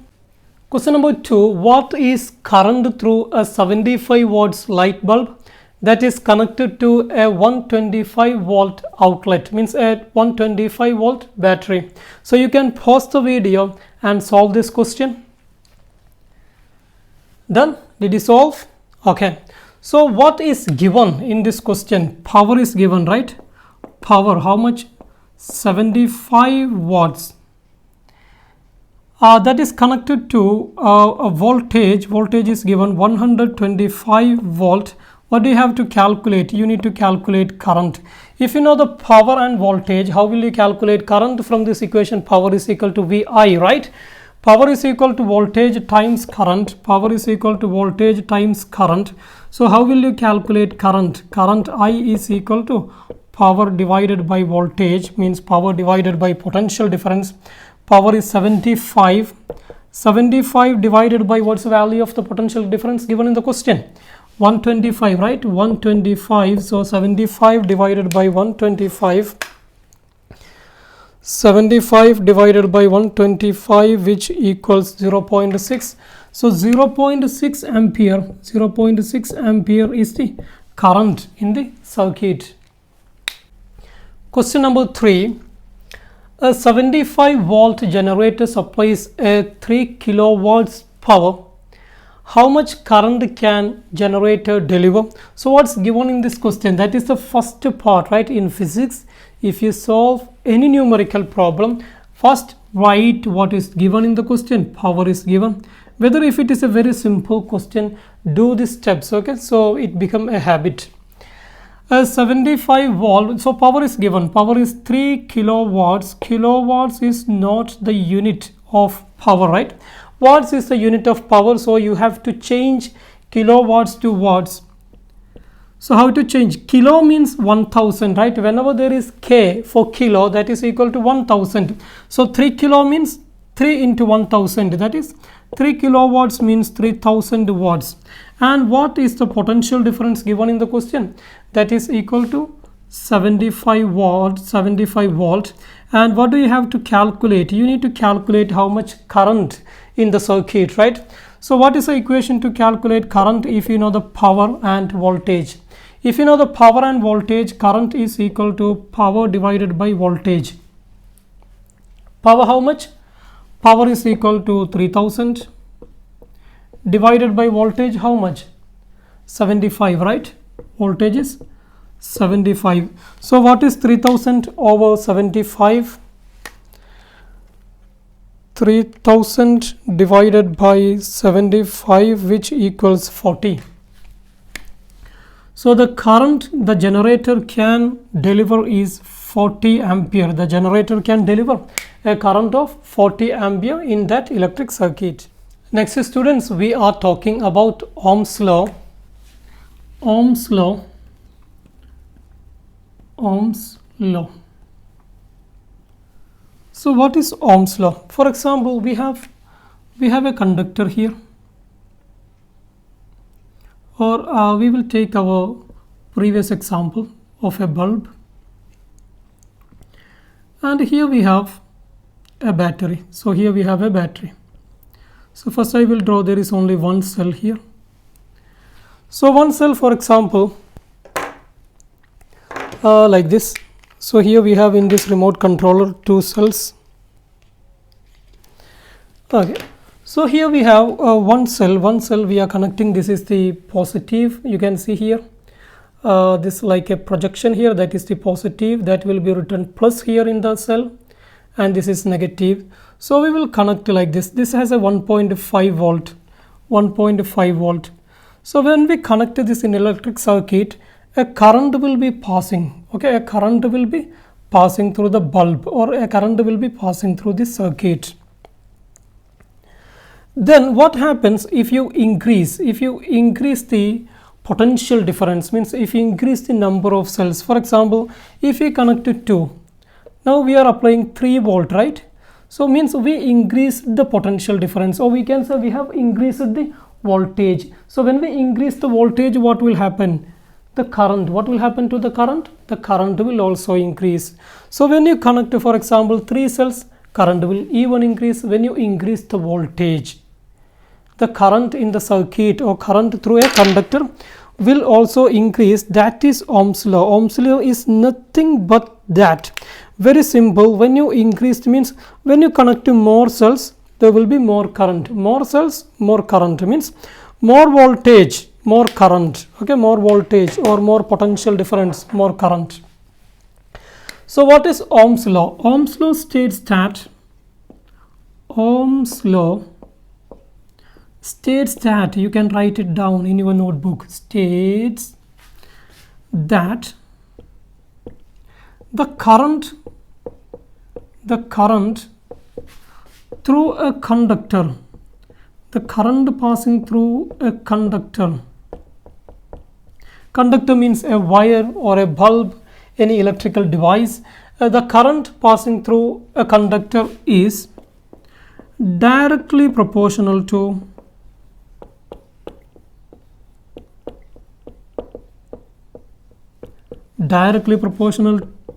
Question number 2. What is current through a 75 watts light bulb that is connected to a 125 volt outlet, means a 125 volt battery? So you can pause the video and solve this question. Done? Did you solve? Okay. So what is given in this question? Power is given, right? Power, how much? 75 watts. That is connected to a voltage. Voltage is given 125 volt. What do you have to calculate? You need to calculate current. If you know the power and voltage, how will you calculate current? From this equation, power is equal to VI, right? Power is equal to voltage times current. Power is equal to voltage times current. So how will you calculate current? Current I is equal to power divided by voltage, means power divided by potential difference. Power is 75 75 divided by what's the value of the potential difference given in the question? 125, right? 125. So 75 divided by 125. 75 divided by 125, which equals 0.6. So 0.6 ampere, 0.6 ampere is the current in the circuit. Question number 3. A 75 volt generator supplies a 3 kilowatts power. How much current can generator deliver? So what's given in this question? That is the first part, right? In physics, if you solve any numerical problem, first write what is given in the question. Power is given. Whether if it is a very simple question, do the steps, okay? So it become a habit. A 75 volt, so power is given. Power is 3 kilowatts. Kilowatts is not the unit of power, right? Watts is the unit of power, so you have to change kilowatts to watts. So how to change? Kilo means 1000, right? Whenever there is K for kilo, that is equal to 1000. So 3 kilo means 3 into 1000, that is 3 kilowatts means 3000 watts. And what is the potential difference given in the question? That is equal to 75 volt. And what do you have to calculate? You need to calculate how much current in the circuit, right? So what is the equation to calculate current if you know the power and voltage? If you know the power and voltage, current is equal to power divided by voltage. Power how much? Power is equal to 3000 divided by voltage how much? 75, right? Voltage is 75. So what is 3000 over 75? 3000 divided by 75, which equals 40. So the current the generator can deliver is 40 ampere. The generator can deliver a current of 40 ampere in that electric circuit. Next, students, we are talking about Ohm's law. Ohm's law. Ohm's law. So what is Ohm's law? For example, we have a conductor here, or we will take our previous example of a bulb, and here we have a battery. So here we have a battery. So first I will draw, there is only one cell here. So one cell, for example, like this. So here we have in this remote controller 2 cells. Okay, so here we have one cell we are connecting. This is the positive, you can see here, this like a projection here, that is the positive, that will be written plus here in the cell, and this is negative. So we will connect like this. This has a 1.5 volt, 1.5 volt. So when we connect this in electric circuit, a current will be passing, okay, a current will be passing through the bulb, or a current will be passing through the circuit. Then what happens if you increase the potential difference, means if you increase the number of cells. For example, if we connect to 2, now we are applying 3 volt, right? So means we increase the potential difference, or we can say we have increased the voltage. So when we increase the voltage, what will happen? The current, what will happen to the current? The current will also increase. So when you connect, for example, 3 cells, current will even increase. When you increase the voltage, the current in the circuit or current through a conductor will also increase. That is Ohm's law. Ohm's law is nothing but that. Very simple. When you increase, means when you connect to more cells, there will be more current. More cells, more current, means more voltage, more current. Okay, more voltage or more potential difference, more current. So what is Ohm's law? Ohm's law states that you can write it down in your notebook, states that the current through a conductor, the current passing through a conductor means a wire or a bulb, any electrical device. The current passing through a conductor is directly proportional to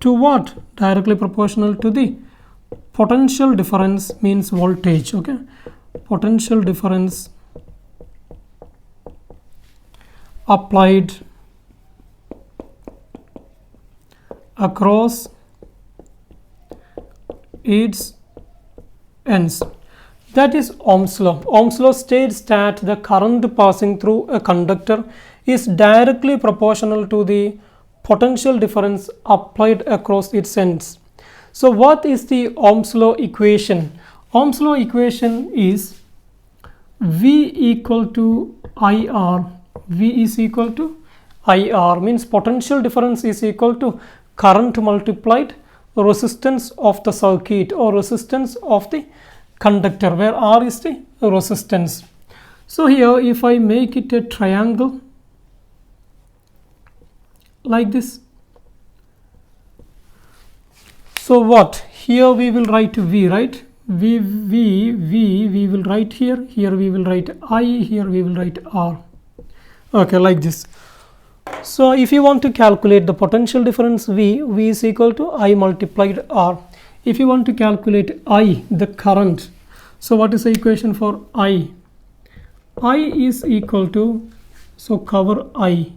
what? Directly proportional to the potential difference, means voltage. Okay, potential difference applied across its ends. That is Ohm's law. Ohm's law states that the current passing through a conductor is directly proportional to the potential difference applied across its ends. So what is the Ohm's law equation? Ohm's law equation is V equal to IR. V is equal to IR, means potential difference is equal to current multiplied resistance of the circuit or resistance of the conductor, where R is the resistance. So here if I make it a triangle like this, so what? Here we will write V, right? V we will write here we will write I, here we will write R. Okay, like this. So if you want to calculate the potential difference V is equal to I multiplied R. If you want to calculate I, the current, so what is the equation for I? I is equal to, so cover I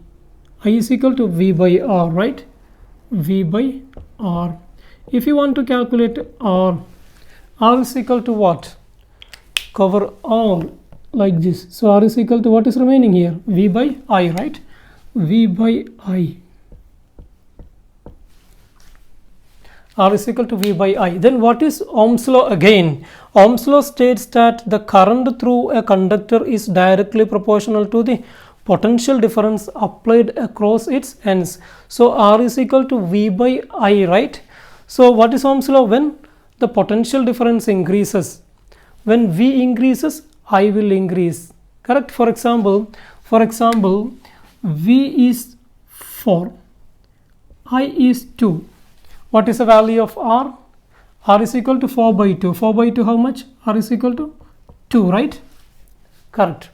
is equal to V by R, right? V by R. If you want to calculate R is equal to what? Cover R, like this. So R is equal to what is remaining here? V by I, right? V by I. R is equal to V by I. Then what is Ohm's law again? Ohm's law states that the current through a conductor is directly proportional to the potential difference applied across its ends. So R is equal to V by I, right? So what is Ohm's law? When the potential difference increases, when V increases, I will increase. Correct? For example, V is 4, I is 2. What is the value of R? R is equal to 4 by 2. 4 by 2 how much? R is equal to 2, right? Correct.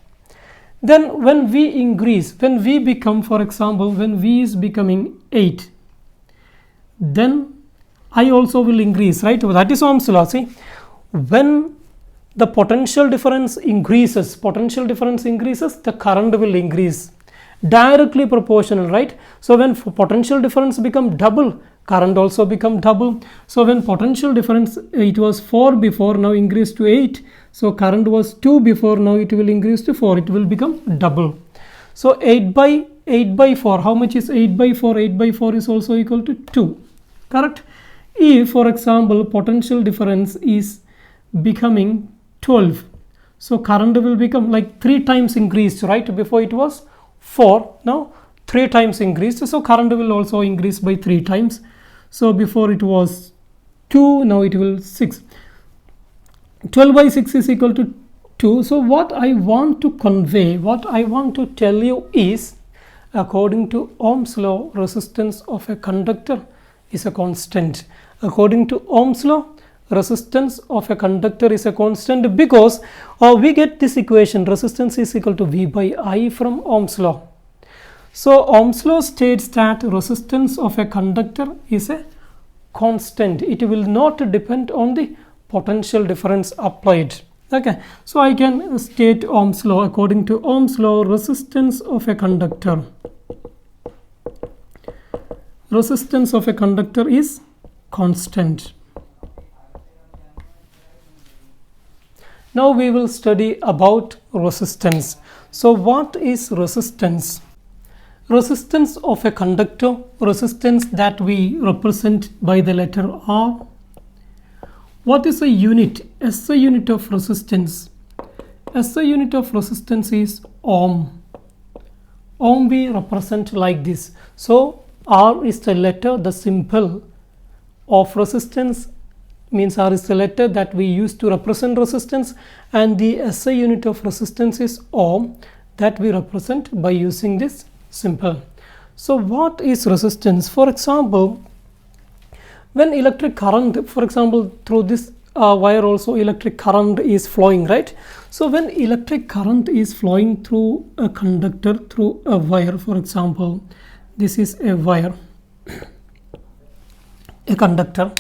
Then when V increase, when V become, for example, when V is becoming 8, then I also will increase, right? That is Ohm's law. See, when the potential difference increases, the current will increase. Directly proportional, right? So when potential difference become double, current also become double. So when potential difference, it was 4 before, now increased to 8. So current was 2 before, now it will increase to 4. It will become double. So 8 by 4, how much is 8 by 4? 8 by 4 is also equal to 2. Correct? If, for example, potential difference is becoming 12, so current will become like 3 times increased, right? Before it was 4, now 3 times increased, so current will also increase by 3 times. So before it was 2, now it will 6. 12 by 6 is equal to 2. So what I want to convey, what I want to tell you is, according to Ohm's law, resistance of a conductor is a constant. According to Ohm's law, resistance of a conductor is a constant because we get this equation, resistance is equal to V by I, from Ohm's law. So Ohm's law states that resistance of a conductor is a constant. It will not depend on the potential difference applied. Okay, so I can state Ohm's law. According to Ohm's law, resistance of a conductor is constant. Now we will study about resistance. So what is resistance? Resistance of a conductor, resistance that we represent by the letter R. What is a unit? SI unit of resistance. SI unit of resistance is ohm. Ohm we represent like this. So R is the letter, the symbol of resistance, means R is the letter that we use to represent resistance, and the SI unit of resistance is ohm, that we represent by using this symbol. So what is resistance? For example, when electric current, for example, through this wire also electric current is flowing, right? So when electric current is flowing through a conductor, through a wire, for example, this is a wire, a conductor.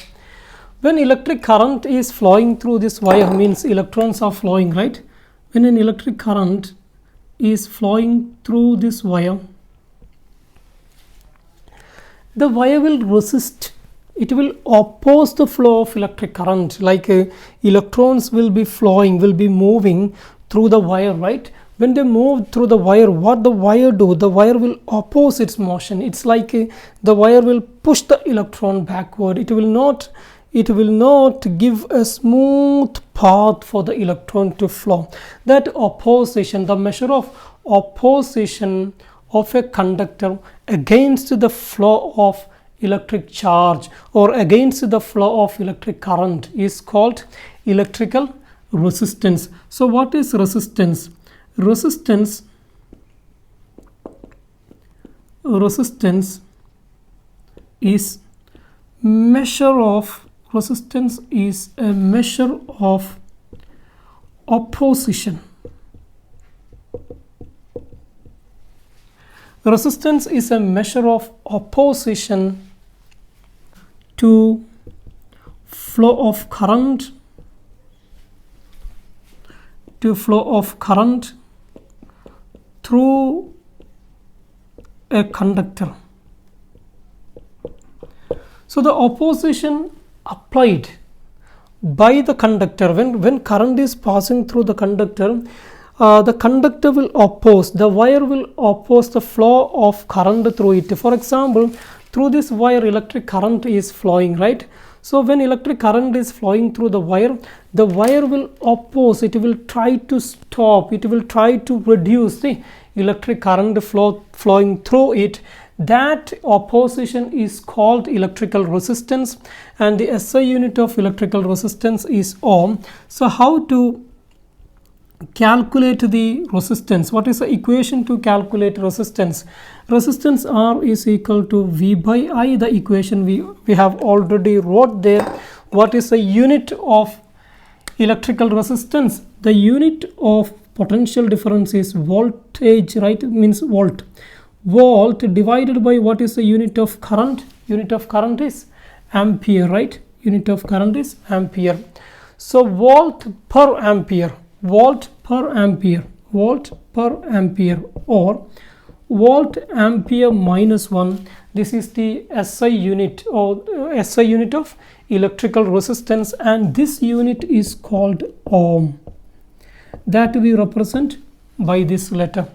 When electric current is flowing through this wire, means electrons are flowing, right? When an electric current is flowing through this wire, the wire will resist, it will oppose the flow of electric current, like electrons will be flowing, will be moving through the wire, right? When they move through the wire, what the wire do? The wire will oppose its motion. It's like the wire will push the electron backward. It will not give a smooth path for the electron to flow. That opposition, the measure of opposition of a conductor against the flow of electric charge or against the flow of electric current, is called electrical resistance. So what is resistance? Resistance is measure of a measure of opposition. Resistance is a measure of opposition to flow of current, through a conductor. So the opposition applied by the conductor, when current is passing through the conductor will oppose, the wire will oppose the flow of current through it. For example, through this wire electric current is flowing, right? So when electric current is flowing through the wire will oppose, it will try to stop, it will try to reduce the electric current flowing through it. That opposition is called electrical resistance, and the SI unit of electrical resistance is ohm. So how to calculate the resistance? What is the equation to calculate resistance? Resistance R is equal to V by I. The equation we have already wrote there. What is the unit of electrical resistance? The unit of potential difference is voltage, right? It means volt. Volt divided by what is the unit of current? Unit of current is ampere, right? Unit of current is ampere. So volt per ampere, volt per ampere or volt ampere minus 1. This is the SI unit, or SI unit of electrical resistance, and this unit is called ohm. That we represent by this letter.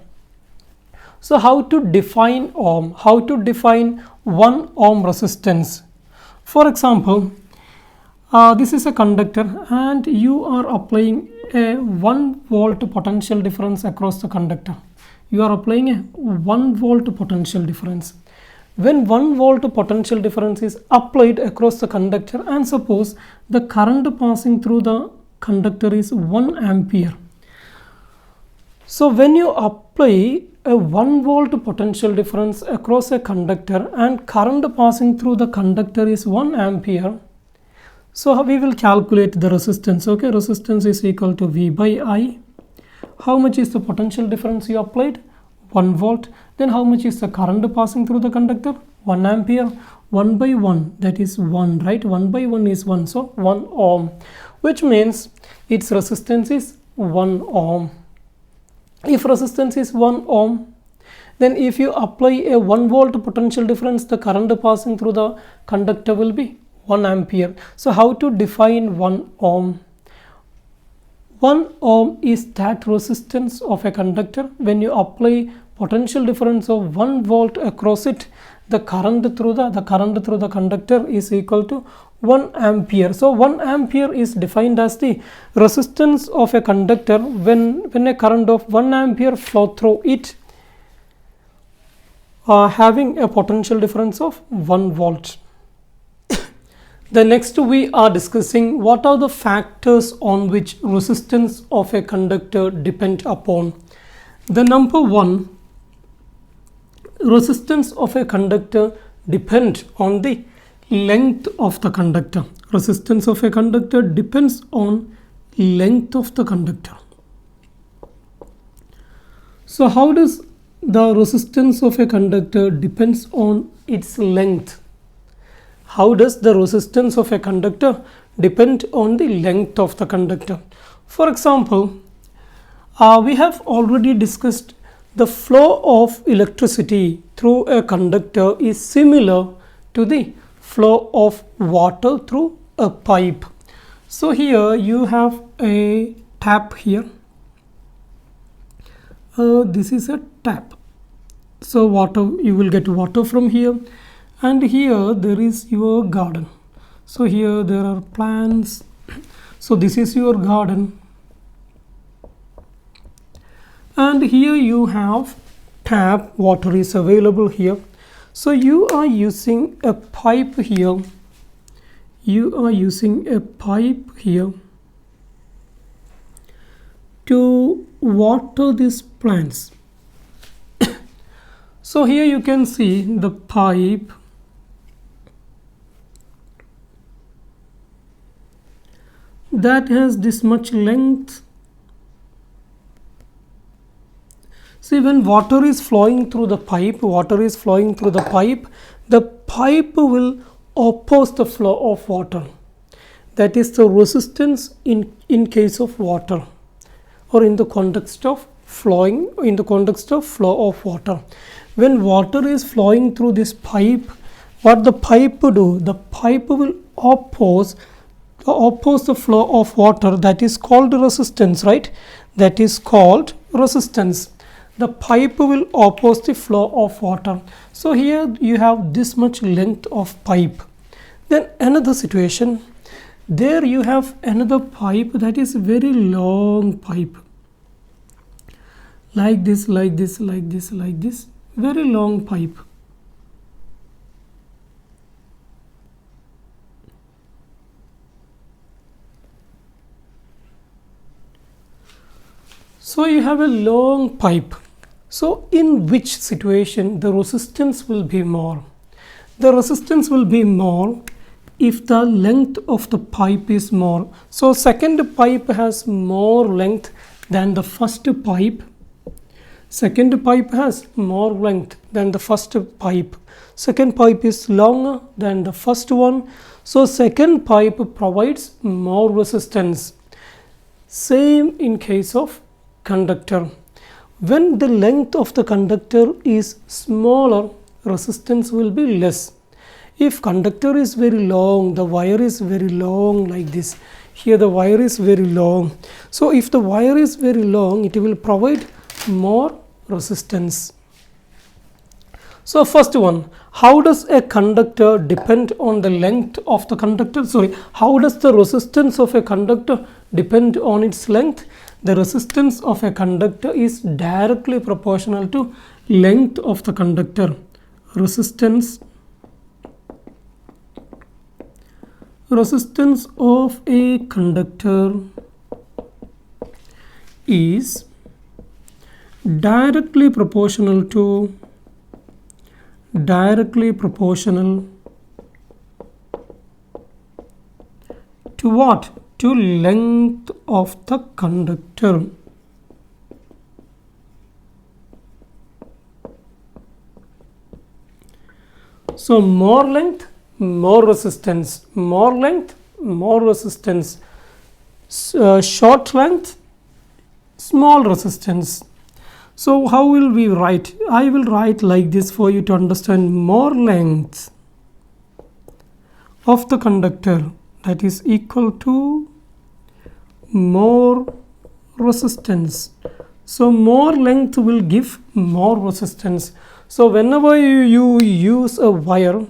So how to define ohm? How to define 1 ohm resistance? For example, this is a conductor and you are applying a 1 volt potential difference across the conductor. You are applying a 1 volt potential difference. When 1 volt potential difference is applied across the conductor, and suppose the current passing through the conductor is 1 ampere. So when you apply a 1 volt potential difference across a conductor and current passing through the conductor is 1 ampere, so we will calculate the resistance. Okay, resistance is equal to V by I. How much is the potential difference you applied? 1 volt. Then how much is the current passing through the conductor? 1 ampere. 1 by 1, that is 1, right? 1 by 1 is 1, so 1 ohm, which means its resistance is 1 ohm. If resistance is 1 ohm, then if you apply a 1 volt potential difference, the current passing through the conductor will be 1 ampere. So how to define 1 ohm? 1 ohm is that resistance of a conductor. When you apply potential difference of 1 volt across it, the current through the conductor is equal to 1 ampere. So 1 ampere is defined as the resistance of a conductor when a current of 1 ampere flow through it, having a potential difference of 1 volt. The next we are discussing what are the factors on which resistance of a conductor depend upon. The number 1, resistance of a conductor depend on the length of the conductor. Resistance of a conductor depends on length of the conductor. So how does the resistance of a conductor depends on its length? How does the resistance of a conductor depend on the length of the conductor? For example, we have already discussed the flow of electricity through a conductor is similar to the flow of water through a pipe. So here you have a tap here. This is a tap. So water, you will get water from here, and here there is your garden. So here there are plants. So this is your garden, and here you have tap, water is available here. So you are using a pipe here. You are using a pipe here to water these plants. So here you can see the pipe that has this much length. See, when water is flowing through the pipe, the pipe will oppose the flow of water. That is the resistance in case of water, or in the context of flow of water. When water is flowing through this pipe, what the pipe do? The pipe will oppose the flow of water. That is called resistance, right? That is called resistance. The pipe will oppose the flow of water. So here you have this much length of pipe. Then another situation, there you have another pipe that is very long pipe, like this, very long pipe. So you have a long pipe. So in which situation the resistance will be more? The resistance will be more if the length of the pipe is more. So second pipe has more length than the first pipe. Second pipe has more length than the first pipe. Second pipe is longer than the first one. So second pipe provides more resistance. Same in case of conductor. When the length of the conductor is smaller, resistance will be less. If conductor is very long, the wire is very long, like this. Here the wire is very long. So if the wire is very long, it will provide more resistance. So first one, how does a conductor depend on the length of the conductor? How does the resistance of a conductor depend on its length? The resistance of a conductor is directly proportional to length of the conductor. Resistance of a conductor is directly proportional to what? To length of the conductor. So more length, more resistance. More length, more resistance. Short length, small resistance. So how will we write? I will write like this for you to understand. More length of the conductor, that is equal to more resistance. So more length will give more resistance. So whenever you use a wire,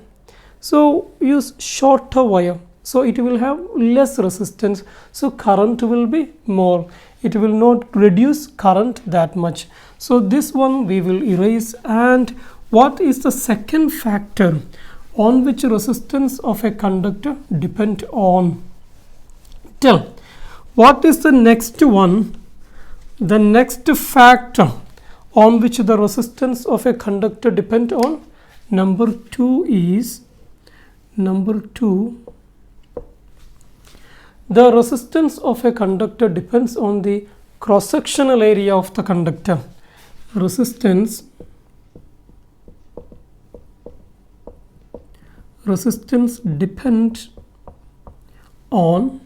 so use shorter wire, so it will have less resistance, so current will be more. It will not reduce current that much. So this one we will erase. And what is the second factor on which resistance of a conductor depend on? Tell, what is the next one? The next factor on which the resistance of a conductor depend on? Number 2 is Number 2, the resistance of a conductor depends on the cross-sectional area of the conductor. Resistance depends on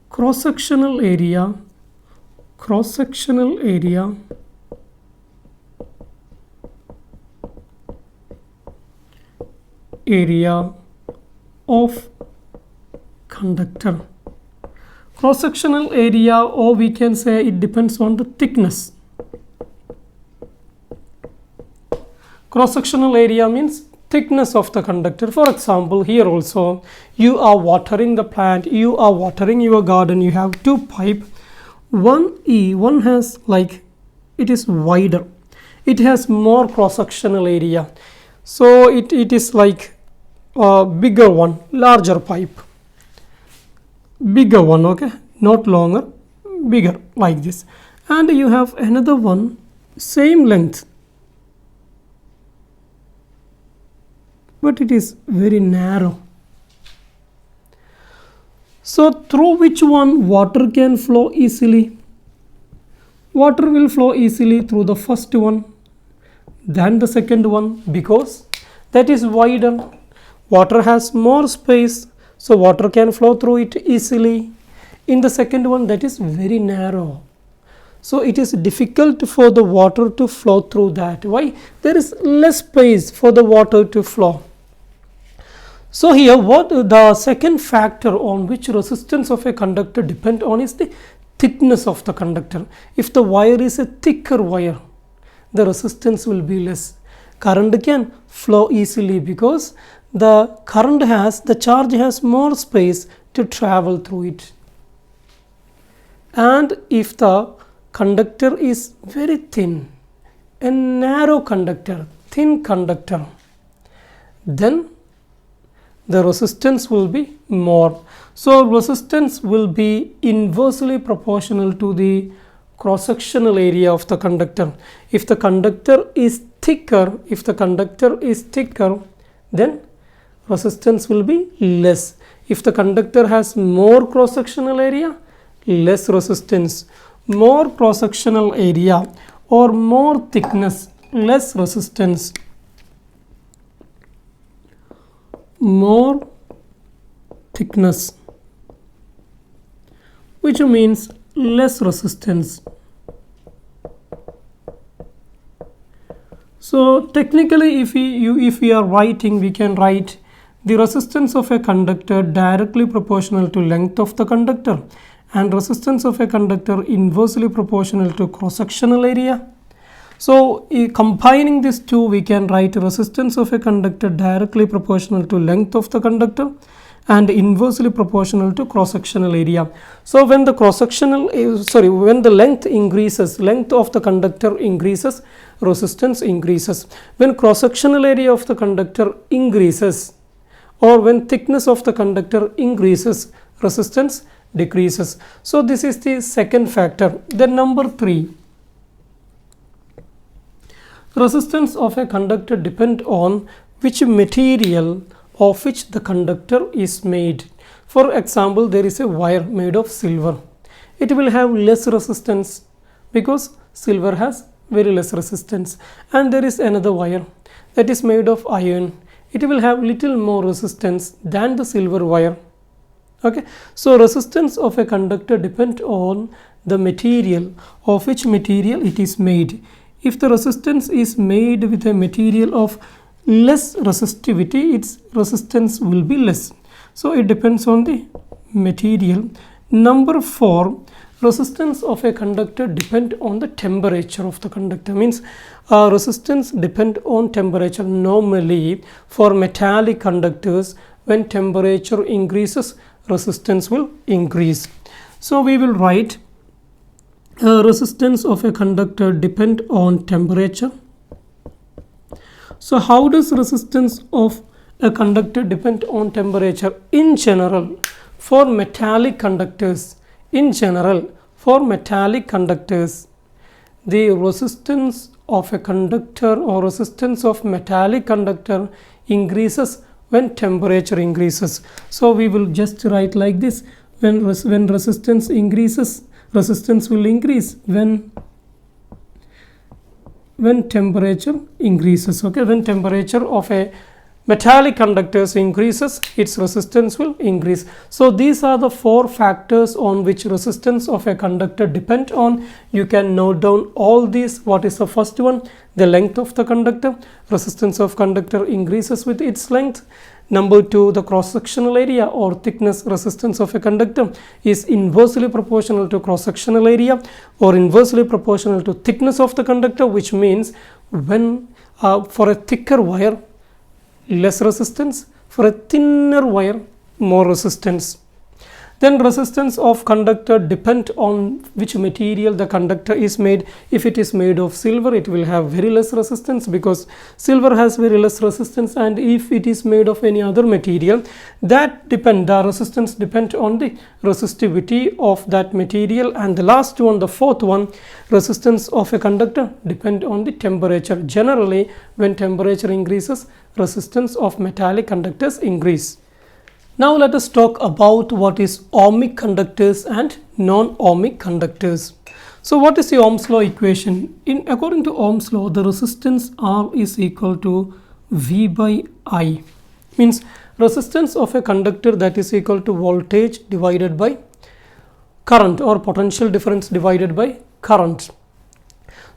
cross-sectional area of conductor. Cross-sectional area, or we can say it depends on the thickness. Cross-sectional area means thickness of the conductor. For example, here also you are watering the plant, you are watering your garden, you have two pipes. One has like, it is wider, it has more cross-sectional area, so it is like a bigger one, larger pipe, bigger one, okay, not longer, bigger, like this. And you have another one, same length, but it is very narrow. So through which one water can flow easily? Water will flow easily through the first one than the second one, because that is wider. Water has more space, so water can flow through it easily. In the second one, that is very narrow, so it is difficult for the water to flow through that. Why? There is less space for the water to flow. So here, what the second factor on which resistance of a conductor depend on is the thickness of the conductor. If the wire is a thicker wire, the resistance will be less. Current can flow easily because the charge has more space to travel through it. And if the conductor is very thin, a narrow conductor, thin conductor, then the resistance will be more. So resistance will be inversely proportional to the cross-sectional area of the conductor. If the conductor is thicker, then resistance will be less. If the conductor has more cross-sectional area, less resistance. More cross-sectional area or more thickness, less resistance. More thickness, which means less resistance. So technically, if we are writing, we can write the resistance of a conductor directly proportional to length of the conductor, and resistance of a conductor inversely proportional to cross-sectional area. So combining these two, we can write resistance of a conductor directly proportional to length of the conductor and inversely proportional to cross-sectional area. So when the when the length increases, length of the conductor increases, resistance increases. When cross-sectional area of the conductor increases, or when thickness of the conductor increases, resistance decreases. So this is the second factor. Then number 3, resistance of a conductor depend on which material of which the conductor is made. For example, there is a wire made of silver. It will have less resistance because silver has very less resistance. And there is another wire that is made of iron. It will have little more resistance than the silver wire. Okay, so resistance of a conductor depend on the material, of which material it is made. If the resistance is made with a material of less resistivity, its resistance will be less. So it depends on the material. Number 4, resistance of a conductor depend on the temperature of the conductor. Means resistance depend on temperature. Normally for metallic conductors, when temperature increases, resistance will increase. So we will write resistance of a conductor depend on temperature. So how does resistance of a conductor depend on temperature? In general, for metallic conductors, the resistance of a conductor or resistance of metallic conductor increases when temperature increases. So we will just write like this: when resistance increases, resistance will increase when temperature increases. Okay, when temperature of a metallic conductors increases, its resistance will increase. So these are the 4 factors on which resistance of a conductor depend on. You can note down all these. What is the first one? The length of the conductor. Resistance of conductor increases with its length. Number 2, the cross-sectional area or thickness. Resistance of a conductor is inversely proportional to cross-sectional area or inversely proportional to thickness of the conductor, which means when for a thicker wire, less resistance, for a thinner wire, more resistance. Then resistance of conductor depend on which material the conductor is made. If it is made of silver, it will have very less resistance because silver has very less resistance, and if it is made of any other material, the resistance depend on the resistivity of that material. And the last one, the 4th one, resistance of a conductor depend on the temperature. Generally, when temperature increases, resistance of metallic conductors increase. Now let us talk about what is ohmic conductors and non-ohmic conductors. So what is the Ohm's law equation? According to Ohm's law, the resistance R is equal to V by I. Means resistance of a conductor, that is equal to voltage divided by current, or potential difference divided by current.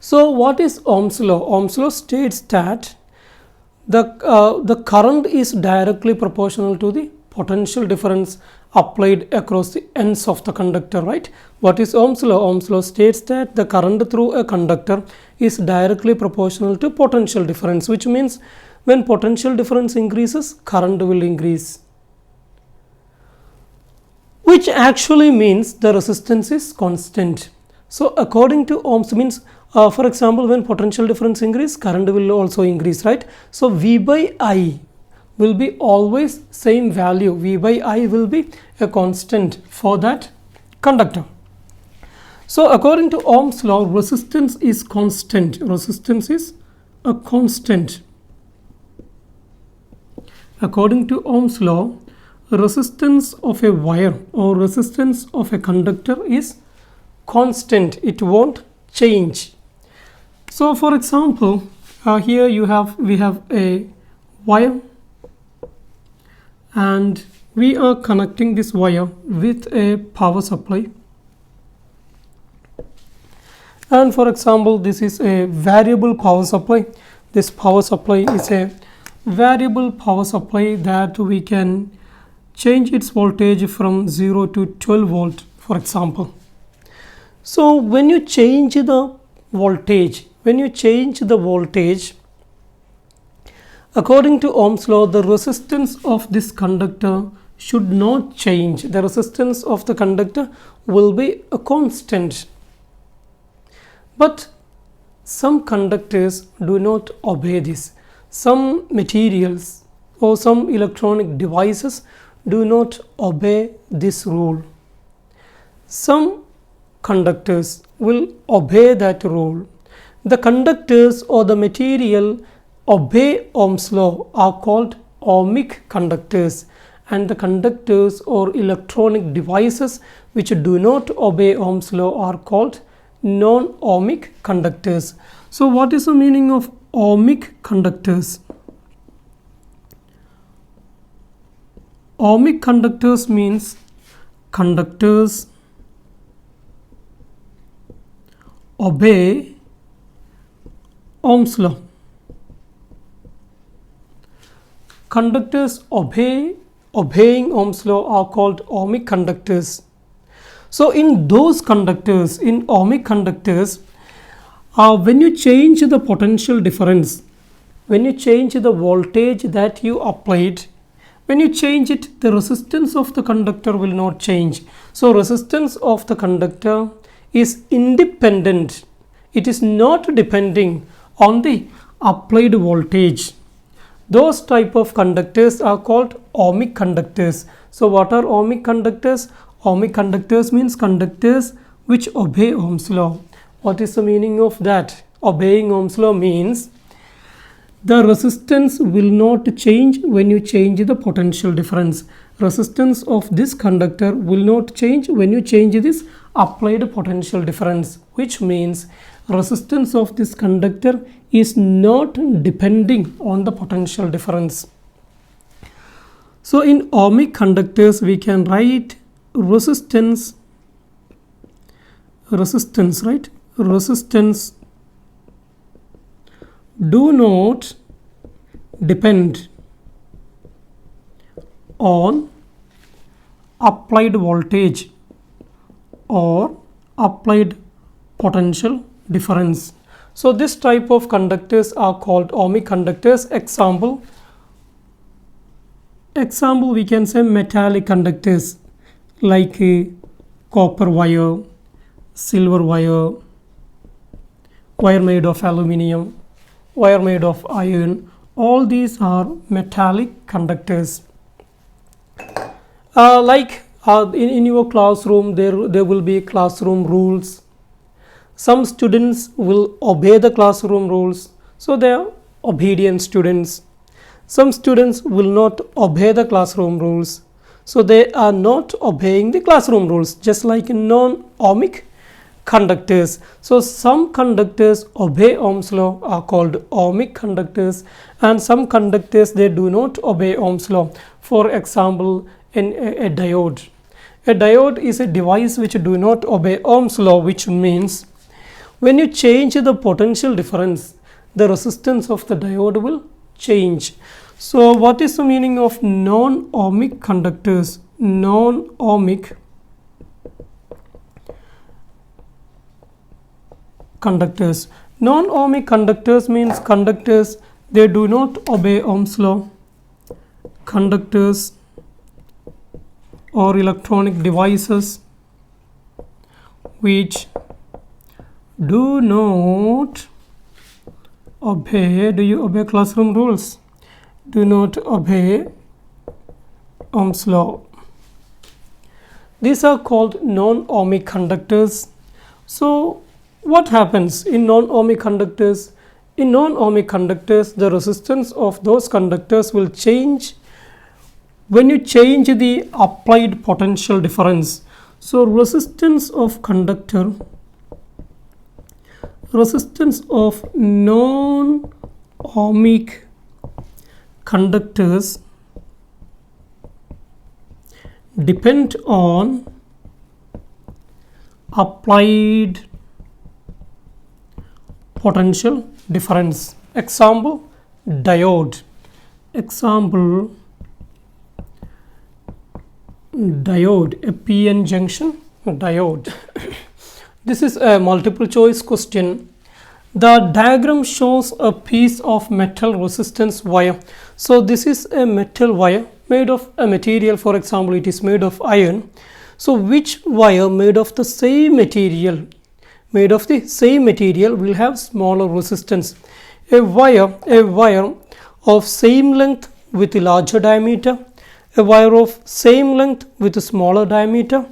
So what is Ohm's law? Ohm's law states that the current is directly proportional to the potential difference applied across the ends of the conductor, right? What is Ohm's law? Ohm's law states that the current through a conductor is directly proportional to potential difference, which means when potential difference increases, current will increase, which actually means the resistance is constant. So according to Ohm's means, for example, when potential difference increase, current will also increase, right? So V by I will be always same value. V by I will be a constant for that conductor. So according to Ohm's law, resistance is constant. Resistance is a constant. According to Ohm's law, resistance of a wire or resistance of a conductor is constant. It won't change. So for example, here we have a wire, and we are connecting this wire with a power supply, and for example, this is a variable power supply. This power supply is a variable power supply that we can change its voltage from 0 to 12 volt, for example. So when you change the voltage, according to Ohm's law, the resistance of this conductor should not change. The resistance of the conductor will be a constant. But some conductors do not obey this. Some materials or some electronic devices do not obey this rule. Some conductors will obey that rule. The conductors or the material obey Ohm's law are called ohmic conductors, and the conductors or electronic devices which do not obey Ohm's law are called non-ohmic conductors. So what is the meaning of ohmic conductors? Ohmic conductors means conductors obey Ohm's law. Conductors obeying Ohm's law are called ohmic conductors. So in those conductors, in ohmic conductors, when you change the potential difference, when you change the voltage that you applied, when you change it, the resistance of the conductor will not change. So resistance of the conductor is independent. It is not depending on the applied voltage. Those type of conductors are called ohmic conductors. So what are ohmic conductors? Ohmic conductors means conductors which obey Ohm's law. What is the meaning of that? Obeying Ohm's law means the resistance will not change when you change the potential difference. Resistance of this conductor will not change when you change this applied potential difference, which means resistance of this conductor is not depending on the potential difference. So in ohmic conductors we can write resistance, right? Resistance do not depend on applied voltage or applied potential difference. So this type of conductors are called ohmic conductors. Example we can say metallic conductors like copper wire, silver wire, wire made of aluminium, wire made of iron. All these are metallic conductors. In your classroom there will be classroom rules. Some students will obey the classroom rules, so they are obedient students. Some students will not obey the classroom rules, so they are not obeying the classroom rules, just like in non-ohmic conductors. So some conductors obey Ohm's law are called ohmic conductors, and some conductors they do not obey Ohm's law. For example, in a diode. A diode is a device which do not obey Ohm's law, which means when you change the potential difference, the resistance of the diode will change. So what is the meaning of non-ohmic conductors? Non-ohmic conductors. Non-ohmic conductors means conductors they do not obey Ohm's law. Conductors or electronic devices which do not obey, do you obey classroom rules? Do not obey Ohm's law. These are called non-ohmic conductors. So what happens in non-ohmic conductors? In non-ohmic conductors, the resistance of those conductors will change when you change the applied potential difference. So resistance of conductor, resistance of non-ohmic conductors depend on applied potential difference. Example, diode. Example, diode, a PN junction diode. This is a multiple choice question. The diagram shows a piece of metal resistance wire. So this is a metal wire made of a material, for example it is made of iron. So which wire made of the same material will have smaller resistance? A wire of same length with a larger diameter, a wire of same length with a smaller diameter,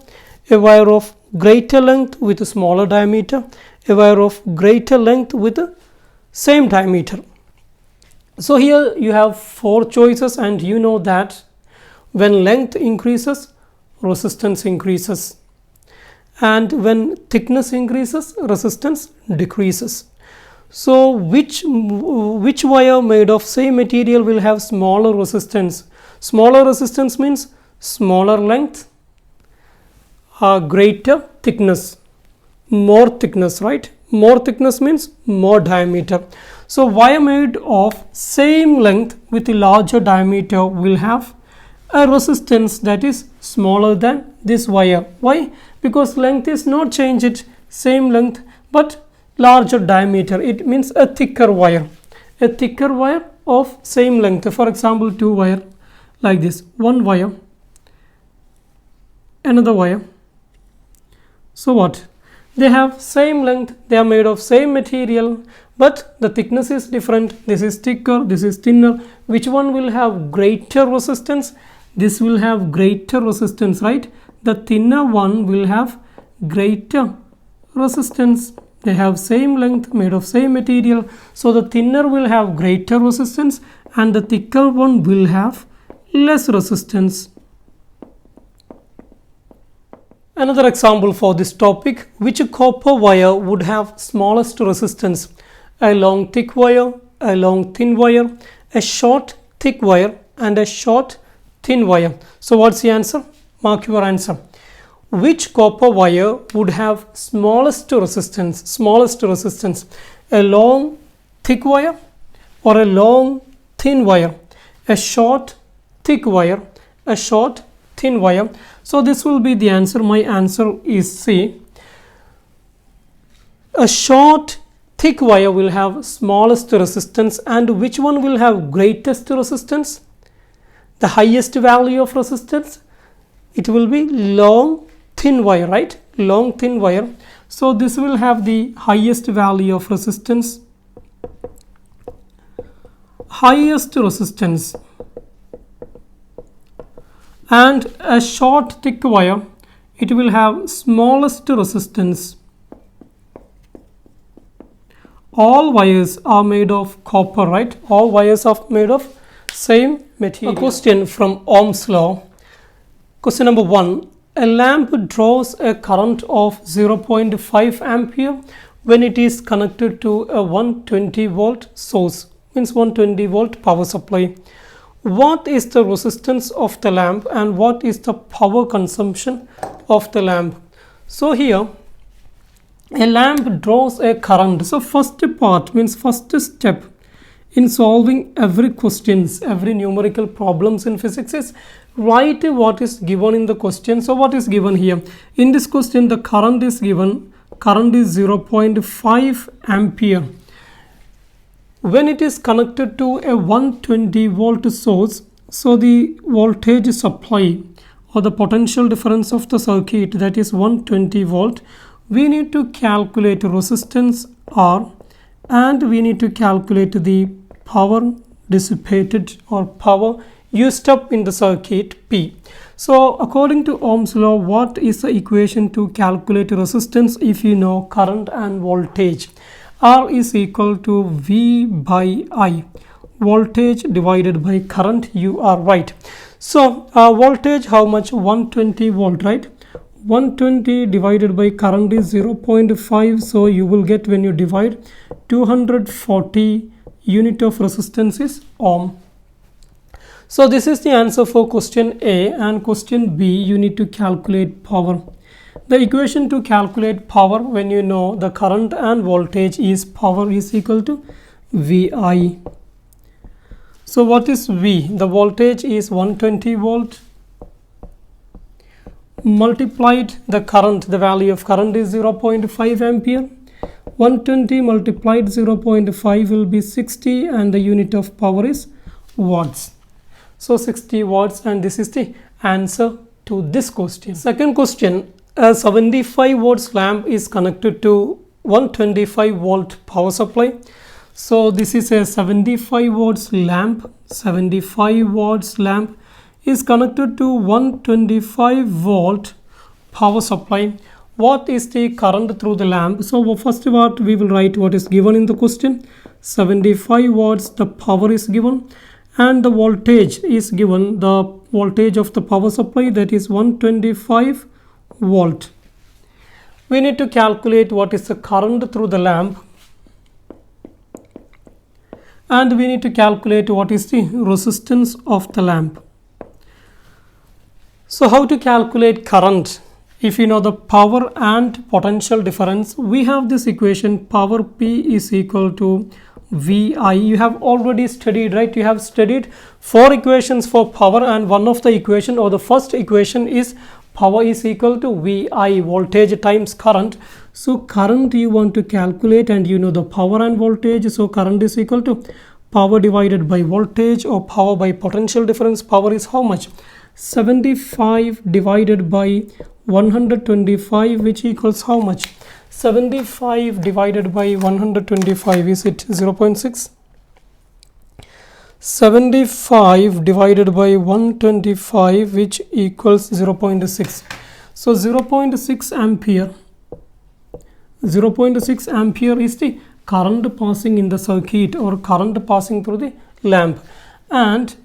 a wire of greater length with a smaller diameter, a wire of greater length with the same diameter. So here you have 4 choices, and you know that when length increases, resistance increases, and when thickness increases, resistance decreases. So which wire made of same material will have smaller resistance? Smaller resistance means smaller length, greater thickness, more thickness, right? More thickness means more diameter. So wire made of same length with a larger diameter will have a resistance that is smaller than this wire. Why? Because length is not changed, same length but larger diameter. It means a thicker wire. A thicker wire of same length. For example, 2 wire like this. One wire, another wire. So what? They have same length, they are made of same material, but the thickness is different. This is thicker, this is thinner. Which one will have greater resistance? This will have greater resistance, right? The thinner one will have greater resistance. They have same length, made of same material. So the thinner will have greater resistance and the thicker one will have less resistance. Another example for this topic, which copper wire would have smallest resistance? A long thick wire, a long thin wire, a short thick wire and a short thin wire. So what's the answer? Mark your answer. Which copper wire would have smallest resistance? Smallest resistance. A long thick wire or a long thin wire? A short thick wire, a short thin wire. So this will be the answer. My answer is C. A short thick wire will have smallest resistance, and which one will have greatest resistance? The highest value of resistance? It will be long thin wire, right? Long thin wire. So this will have the highest value of resistance. Highest resistance. And a short thick wire, it will have smallest resistance. All wires are made of copper, right? All wires are made of same material. A question from Ohm's law. Question number 1. A lamp draws a current of 0.5 ampere when it is connected to a 120 volt source, means 120 volt power supply. What is the resistance of the lamp and what is the power consumption of the lamp? So here a lamp draws a current. So first part means first step in solving every questions, every numerical problems in physics is write what is given in the question. So what is given here? In this question the current is given. Current is 0.5 ampere. When it is connected to a 120 volt source, so the voltage supply or the potential difference of the circuit, that is 120 volt, we need to calculate resistance R and we need to calculate the power dissipated or power used up in the circuit P. So according to Ohm's law, what is the equation to calculate resistance if you know current and voltage? R is equal to V by I. Voltage divided by current, you are right. So voltage how much? 120 volt, right? 120 divided by current is 0.5. So you will get, when you divide, 240 unit of resistance is ohm. So this is the answer for question A, and question B you need to calculate power. The equation to calculate power, when you know the current and voltage, is power is equal to VI. So what is V? The voltage is 120 volt multiplied the current. The value of current is 0.5 ampere. 120 multiplied 0.5 will be 60 and the unit of power is watts. So 60 watts, and this is the answer to this question. Second question. A 75 volts lamp is connected to 125 volt power supply. So this is a 75 volts lamp. 75 volts lamp is connected to 125 volt power supply. What is the current through the lamp? So first part we will write what is given in the question. 75 watts, the power is given, and the voltage is given. The voltage of the power supply, that is 125 volt. We need to calculate what is the current through the lamp, and we need to calculate what is the resistance of the lamp. So how to calculate current? If you know the power and potential difference, we have this equation, power P is equal to VI. You have already studied, right? You have studied 4 equations for power, and one of the equation, or the first equation, is power is equal to VI, voltage times current. So current you want to calculate, and you know the power and voltage. So current is equal to power divided by voltage, or power by potential difference. Power is how much? 75 divided by 125, which equals how much? 75 divided by 125, is it 0.6? 75 divided by 125, which equals 0.6. So 0.6 ampere, 0.6 ampere is the current passing in the circuit or current passing through the lamp. And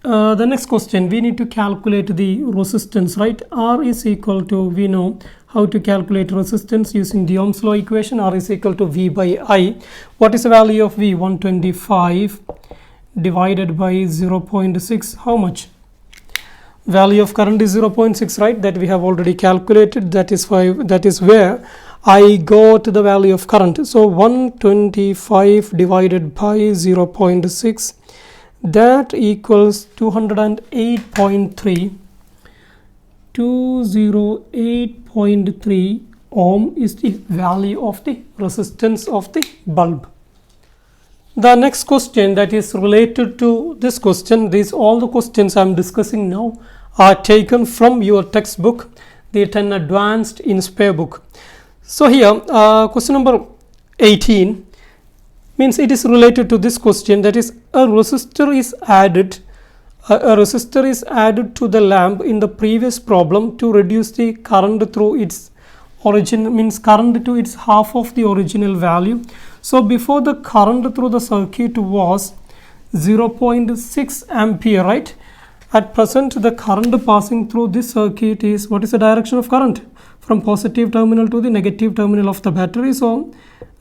the next question, we need to calculate the resistance, right? R is equal to, we know how to calculate resistance using the Ohm's law equation. R is equal to V by I. What is the value of V? 125 divided by 0.6. How much? Value of current is 0.6, right? That we have already calculated. That is where I got the value of current. So 125 divided by 0.6, that equals 208.3. 208.3 ohm is the value of the resistance of the bulb. The next question that is related to this question, all the questions I am discussing now are taken from your textbook, the 10 Advanced INSPIRE book. So here, question number 18 means it is related to this question, that is a resistor is added to the lamp in the previous problem to reduce the current through its origin, means current to its half of the original value. So before, the current through the circuit was 0.6 ampere, right? At present, the current passing through this circuit is, what is the direction of current? From positive terminal to the negative terminal of the battery. So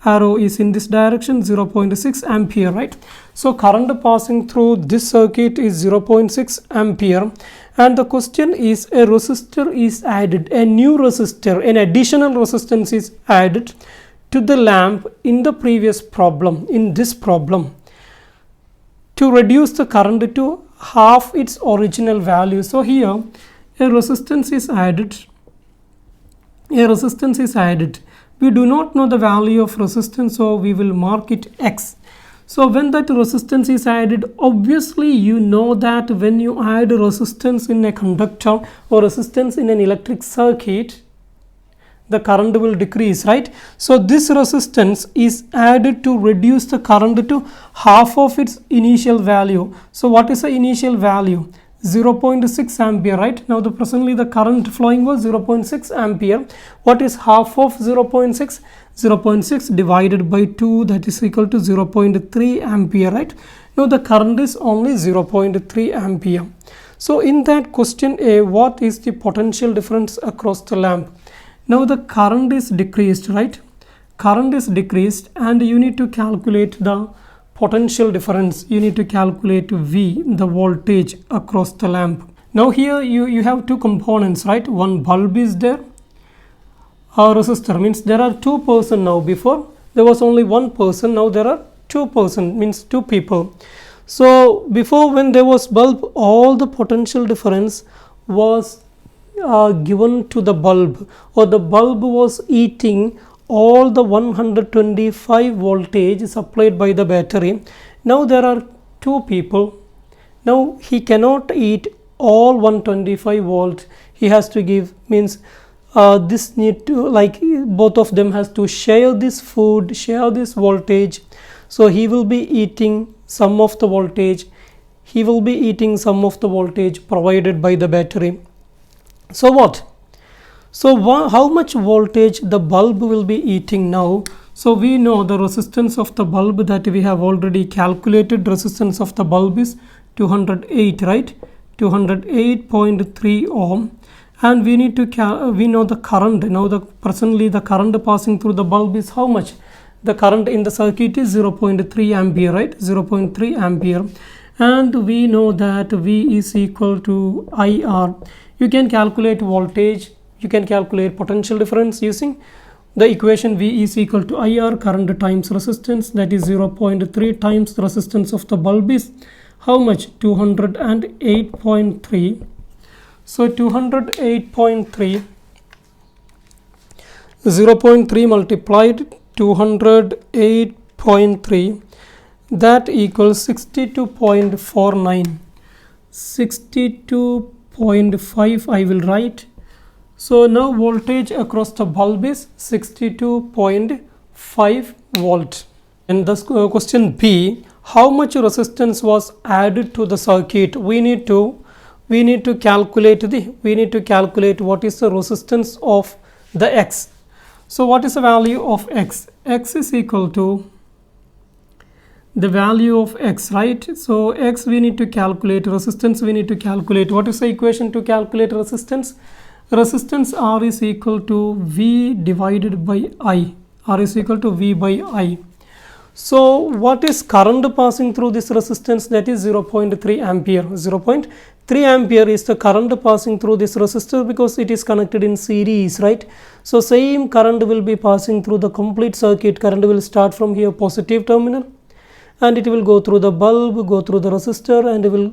arrow is in this direction, 0.6 ampere, right? So current passing through this circuit is 0.6 ampere. And the question is, a resistor is added, a new resistor, an additional resistance is added to the lamp in the previous problem, in this problem, to reduce the current to half its original value. So here a resistance is added. We do not know the value of resistance, so we will mark it X. So when that resistance is added, obviously you know that when you add resistance in a conductor or resistance in an electric circuit, the current will decrease, right? So this resistance is added to reduce the current to half of its initial value. So what is the initial value? 0.6 ampere, right? Now presently the current flowing was 0.6 ampere. What is half of 0.6? 0.6 divided by 2, that is equal to 0.3 ampere, right? Now the current is only 0.3 ampere. So in that question A, what is the potential difference across the lamp? Now the current is decreased, right? Current is decreased, and you need to calculate the potential difference. You need to calculate V, the voltage across the lamp. Now here you have two components, right? One bulb is there. A resistor means there are two persons now. Before there was only one person, now there are two persons, means two people. So before, when there was bulb, all the potential difference was given to the bulb, or the bulb was eating all the 125 voltage supplied by the battery. Now there are two people. Now he cannot eat all 125 volt. He has to give, means this need to, like, both of them has to share this food, share this voltage. So he will be eating some of the voltage. He will be eating some of the voltage provided by the battery. So what? So how much voltage the bulb will be eating now? So we know the resistance of the bulb that we have already calculated. Resistance of the bulb is 208, right? 208.3 ohm. And we need to we know the current. Now presently the current passing through the bulb is how much? The current in the circuit is 0.3 ampere, right? 0.3 ampere. And we know that V is equal to IR. You can calculate voltage. You can calculate potential difference using the equation V is equal to IR, current times resistance, that is 0.3 times the resistance of the bulb is how much? 208.3. So 208.3, 0.3 multiplied 208.3, that equals 62.49. 62.5 I will write. So now voltage across the bulb is 62.5 volt. And the question B, how much resistance was added to the circuit? We need to calculate what is the resistance of the X. So what is the value of x? X is equal to the value of x, right? So x we need to calculate, resistance we need to calculate. What is the equation to calculate resistance? Resistance R is equal to V divided by I. R is equal to V by I. So what is current passing through this resistance? That is 0.3 ampere. 0.3 ampere is the current passing through this resistor because it is connected in series, right? So same current will be passing through the complete circuit. Current will start from here, positive terminal, and it will go through the bulb, go through the resistor, and it will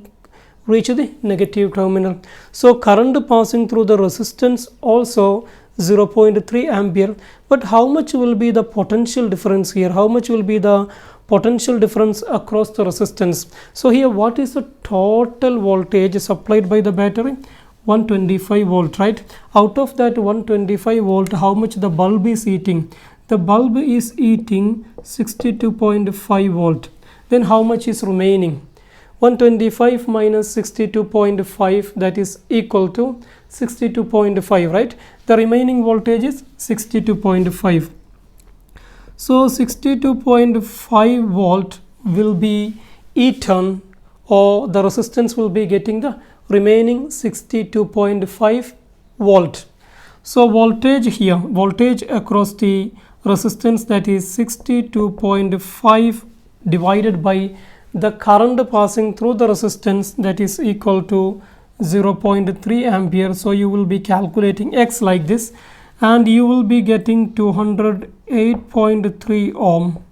reach the negative terminal. So current passing through the resistance also 0.3 ampere. But how much will be the potential difference here? How much will be the potential difference across the resistance? So here, what is the total voltage supplied by the battery? 125 volt, right? Out of that 125 volt, how much the bulb is eating? The bulb is eating 62.5 volt. Then how much is remaining? 125 minus 62.5, that is equal to 62.5, right? The remaining voltage is 62.5. So 62.5 volt will be eaten, or the resistance will be getting the remaining 62.5 volt. So voltage here, voltage across the resistance, that is 62.5 divided by the current passing through the resistance, that is equal to 0.3 ampere. So you will be calculating x like this, and you will be getting 208.3 ohm.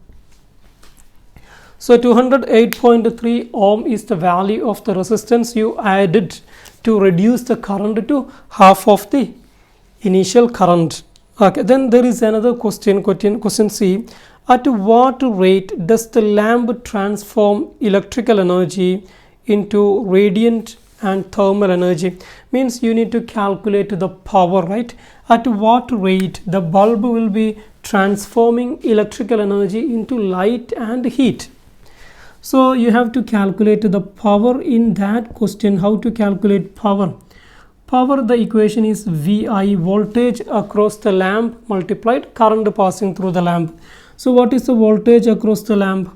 So 208.3 ohm is the value of the resistance you added to reduce the current to half of the initial current. Okay, then there is another question C. At what rate does the lamp transform electrical energy into radiant and thermal energy? Means you need to calculate the power, right? At what rate the bulb will be transforming electrical energy into light and heat? So you have to calculate the power in that question. How to calculate power? Power, the equation is VI, voltage across the lamp multiplied current passing through the lamp. So what is the voltage across the lamp?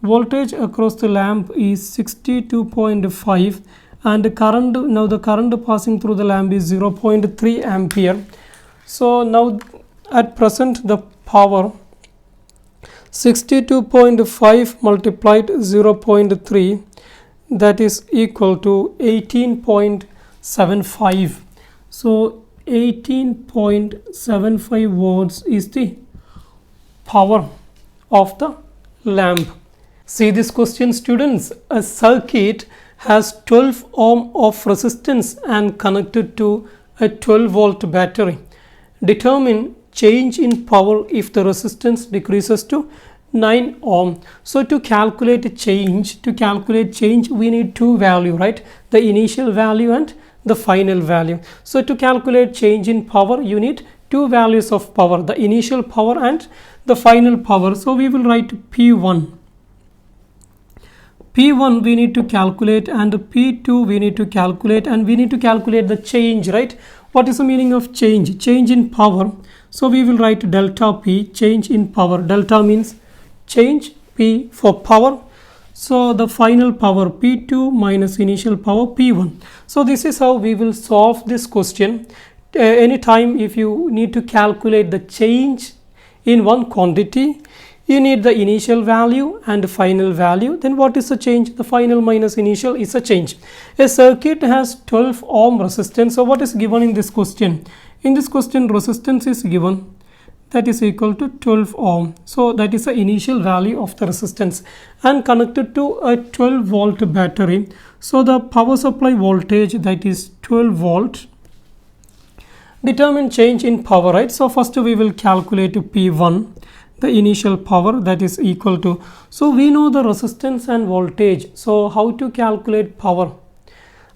Voltage across the lamp is 62.5, and the current, now the current passing through the lamp is 0.3 ampere. So now at present the power 62.5 multiplied 0.3, that is equal to 18.75. So 18.75 watts is the power of the lamp. See this question, students. A circuit has 12 ohm of resistance and connected to a 12 volt battery. Determine change in power if the resistance decreases to 9 ohm. So to calculate change, we need two values, right? The initial value and the final value. So to calculate change in power, you need two values of power, the initial power and the final power. So we will write P1. P1 we need to calculate, and P2 we need to calculate, and we need to calculate the change, right? What is the meaning of change? Change in power. So we will write delta P, change in power. Delta means change, P for power. So the final power P2 minus initial power P1. So this is how we will solve this question. Anytime if you need to calculate the change in one quantity, you need the initial value and final value. Then what is the change? The final minus initial is a change. A circuit has 12 ohm resistance. So what is given in this question? In this question, resistance is given, that is equal to 12 ohm. So that is the initial value of the resistance and connected to a 12 volt battery. So the power supply voltage, that is 12 volt. Determine change in power, right? So first we will calculate P1, the initial power, that is equal to, so we know the resistance and voltage. So how to calculate power?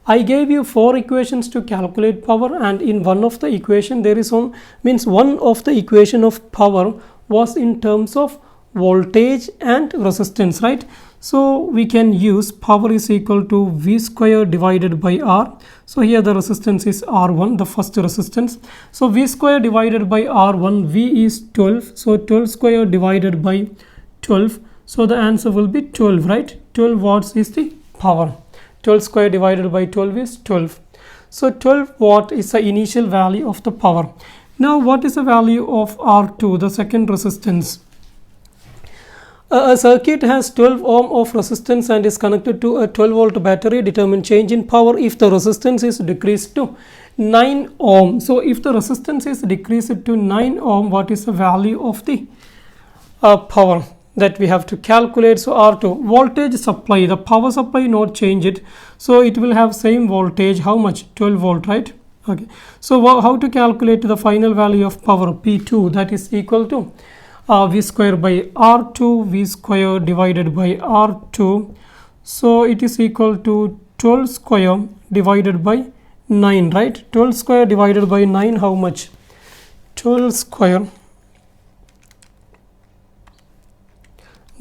I gave you 4 equations to calculate power, and in one of the equation there is one of the equation of power was in terms of voltage and resistance, right? So we can use power is equal to V square divided by R. So here the resistance is R1, the first resistance. So V square divided by R1, V is 12. So 12 square divided by 12. So the answer will be 12, right? 12 watts is the power. 12 square divided by 12 is 12. So 12 watt is the initial value of the power. Now what is the value of R2, the second resistance? A circuit has 12 ohm of resistance and is connected to a 12 volt battery. Determine change in power if the resistance is decreased to 9 ohm. So if the resistance is decreased to 9 ohm, what is the value of the power that we have to calculate? So R2, voltage supply, the power supply not change it, so it will have same voltage. How much? 12 volt, right? Okay, so how to calculate the final value of power? P2, that is equal to V square by R2, V square divided by R2. So it is equal to 12 square divided by 9, right? 12 square divided by 9, how much? 12 square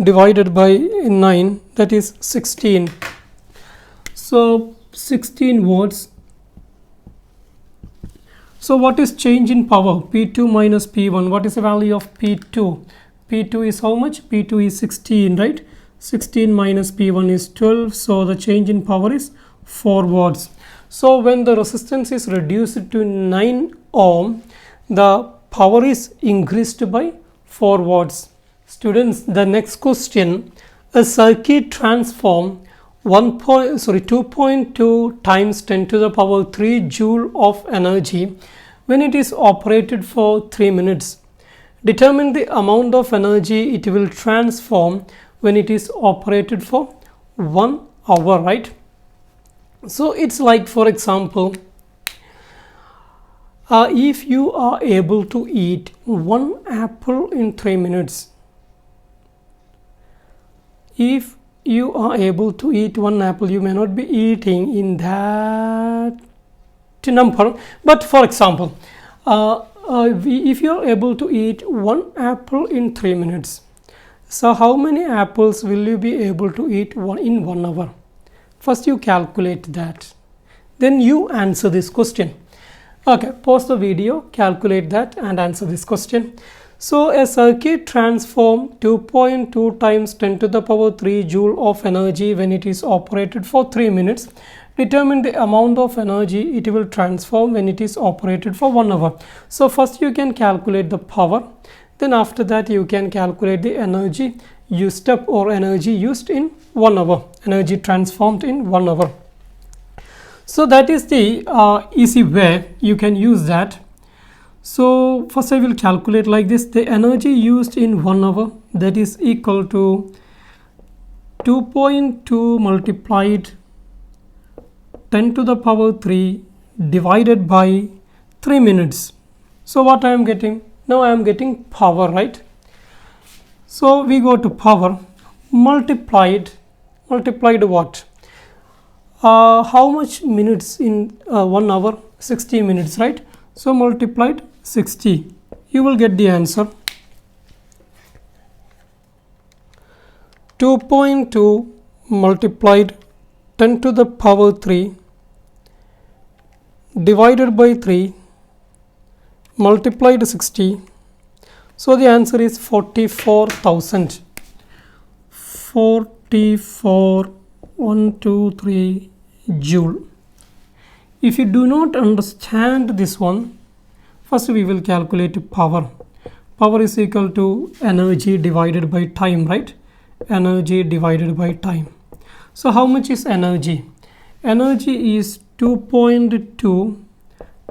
divided by 9, that is 16. So 16 watts. So what is change in power? P2 minus P1. What is the value of P2? P2 is how much? P2 is 16, right? 16 minus P1 is 12. So the change in power is 4 watts. So when the resistance is reduced to 9 ohm, the power is increased by 4 watts. Students, the next question, a circuit transform 2.2 times 10 to the power 3 joule of energy when it is operated for 3 minutes. Determine the amount of energy it will transform when it is operated for 1 hour, right? So it's like, for example, if you are able to eat 1 apple in 3 minutes, if you are able to eat 1 apple, you may not be eating in that number, but for example, if you are able to eat 1 apple in 3 minutes, so how many apples will you be able to eat in 1 hour? First you calculate that, then you answer this question. Okay, pause the video, calculate that and answer this question. So a circuit transform 2.2 times 10 to the power 3 joule of energy when it is operated for 3 minutes. Determine the amount of energy it will transform when it is operated for 1 hour. So first you can calculate the power, then after that you can calculate the energy used up or energy used in 1 hour, energy transformed in 1 hour. So that is the easy way you can use that. So first I will calculate like this. The energy used in 1 hour, that is equal to 2.2 multiplied 10 to the power 3 divided by 3 minutes. So what I am getting? Now I am getting power, right? So we go to power multiplied what? How much minutes in 1 hour? 60 minutes, right? So multiplied 60, you will get the answer. 2.2 multiplied 10 to the power 3 divided by 3 multiplied 60. So the answer is 44,000. 44,123 joule. If you do not understand this one, first we will calculate power. Power is equal to energy divided by time, right? Energy divided by time. So how much is energy? Energy is 2.2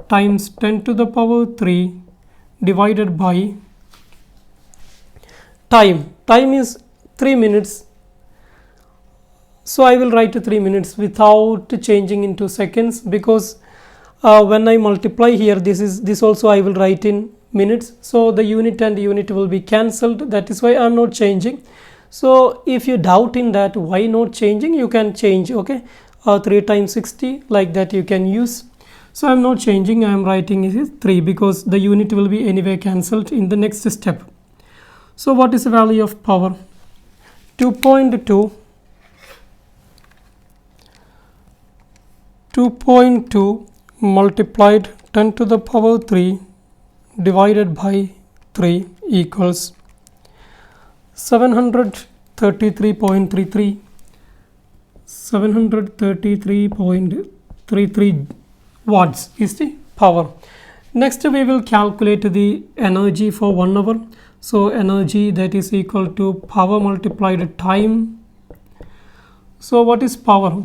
times 10 to the power 3 divided by time. Time is 3 minutes. So I will write 3 minutes without changing into seconds, because when I multiply here, this also I will write in minutes. So the unit and unit will be cancelled. That is why I am not changing. So if you doubt in that why not changing, you can change. Okay, 3 times 60, like that you can use. So I am not changing. I am writing is 3 because the unit will be anyway cancelled in the next step. So what is the value of power? 2.2 2.2 multiplied 10 to the power 3 divided by 3 equals 733.33 733.33 watts is the power. Next we will calculate the energy for 1 hour. So energy, that is equal to power multiplied time. So what is power?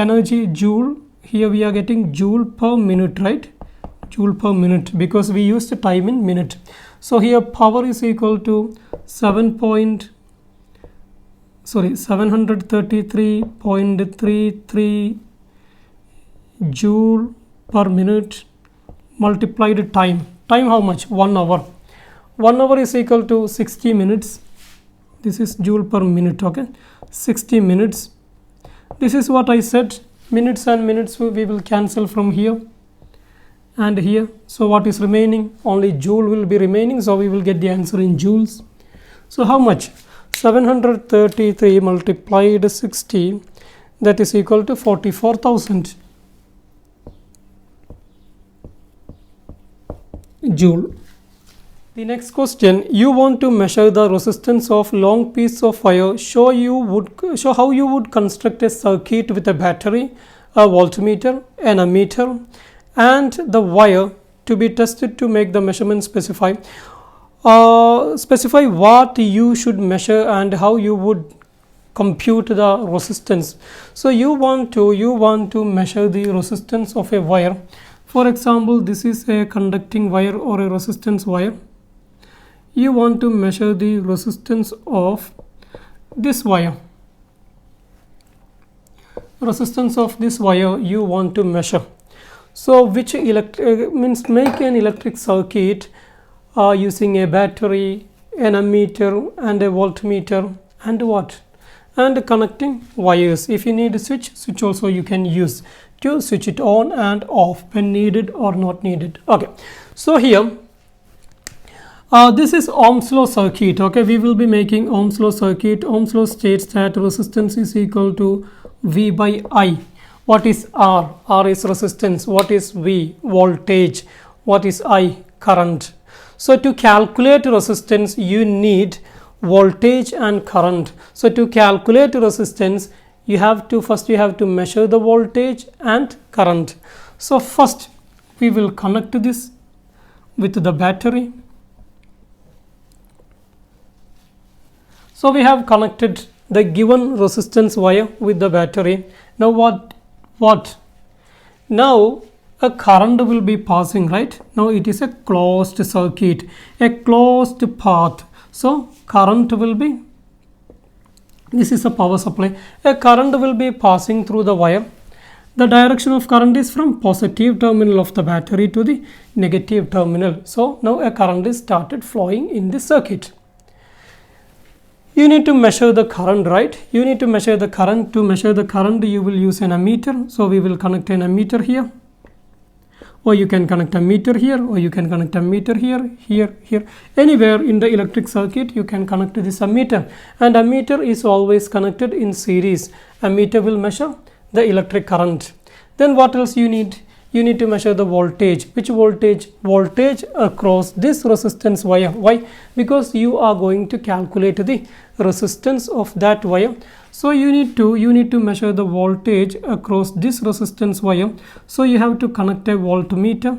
Energy, joule. Here we are getting joule per minute, right? Joule per minute, because we used the time in minute. So here power is equal to 733.33 joule per minute multiplied time. Time how much? 1 hour. 1 hour is equal to 60 minutes. This is joule per minute, okay? 60 minutes. This is what I said. Minutes and minutes we will cancel from here and here. So what is remaining? Only joule will be remaining. So we will get the answer in joules. So how much? 733 multiplied 60, that is equal to 44,000 joule. The next question, you want to measure the resistance of long piece of wire. Show how you would construct a circuit with a battery, a voltmeter, an ammeter, and the wire to be tested to make the measurement specify. Specify what you should measure and how you would compute the resistance. So you want to measure the resistance of a wire. For example, this is a conducting wire or a resistance wire. You want to measure the resistance of this wire. Resistance of this wire you want to measure. So which means make an electric circuit using a battery, an ammeter and a voltmeter and what? And connecting wires. If you need a switch also you can use to switch it on and off when needed or not needed. Okay, so here this is Ohm's law circuit. Okay, we will be making Ohm's law circuit. Ohm's law states that resistance is equal to V by I. What is R? R is resistance. What is V? Voltage. What is I? Current. So to calculate resistance you need voltage and current. So to calculate resistance you have to measure the voltage and current. So first we will connect this with the battery. So we have connected the given resistance wire with the battery. Now what? Now a current will be passing, right? Now it is a closed circuit, a closed path. So current will be, this is a power supply. A current will be passing through the wire. The direction of current is from positive terminal of the battery to the negative terminal. So now a current is started flowing in the circuit. You need to measure the current, right? You need to measure the current. To measure the current, you will use an ammeter. So we will connect an ammeter here. Or you can connect a meter here, or you can connect a meter here, here. Anywhere in the electric circuit, you can connect this ammeter. And ammeter is always connected in series. Ammeter will measure the electric current. Then what else you need? You need to measure the voltage. Which voltage? Voltage across this resistance wire. Why? Because you are going to calculate the resistance of that wire. So you need to measure the voltage across this resistance wire. So you have to connect a voltmeter.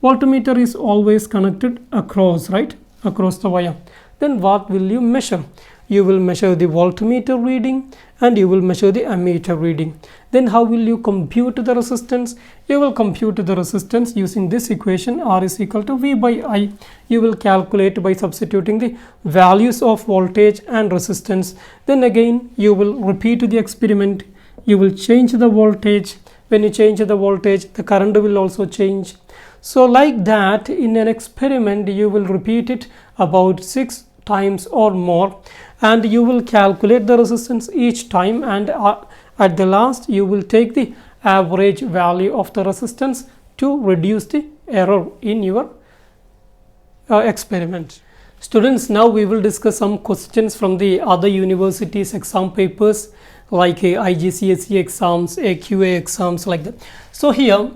Voltmeter is always connected across, right? Across the wire. Then what will you measure? You will measure the voltmeter reading and you will measure the ammeter reading. Then how will you compute the resistance? You will compute the resistance using this equation, R is equal to V by I. You will calculate by substituting the values of voltage and resistance. Then again you will repeat the experiment. You will change the voltage. When you change the voltage, the current will also change. So like that, in an experiment you will repeat it about 6 times or more, and you will calculate the resistance each time, and at the last you will take the average value of the resistance to reduce the error in your experiment. Students, now we will discuss some questions from the other universities exam papers like IGCSE exams, AQA exams like that. So here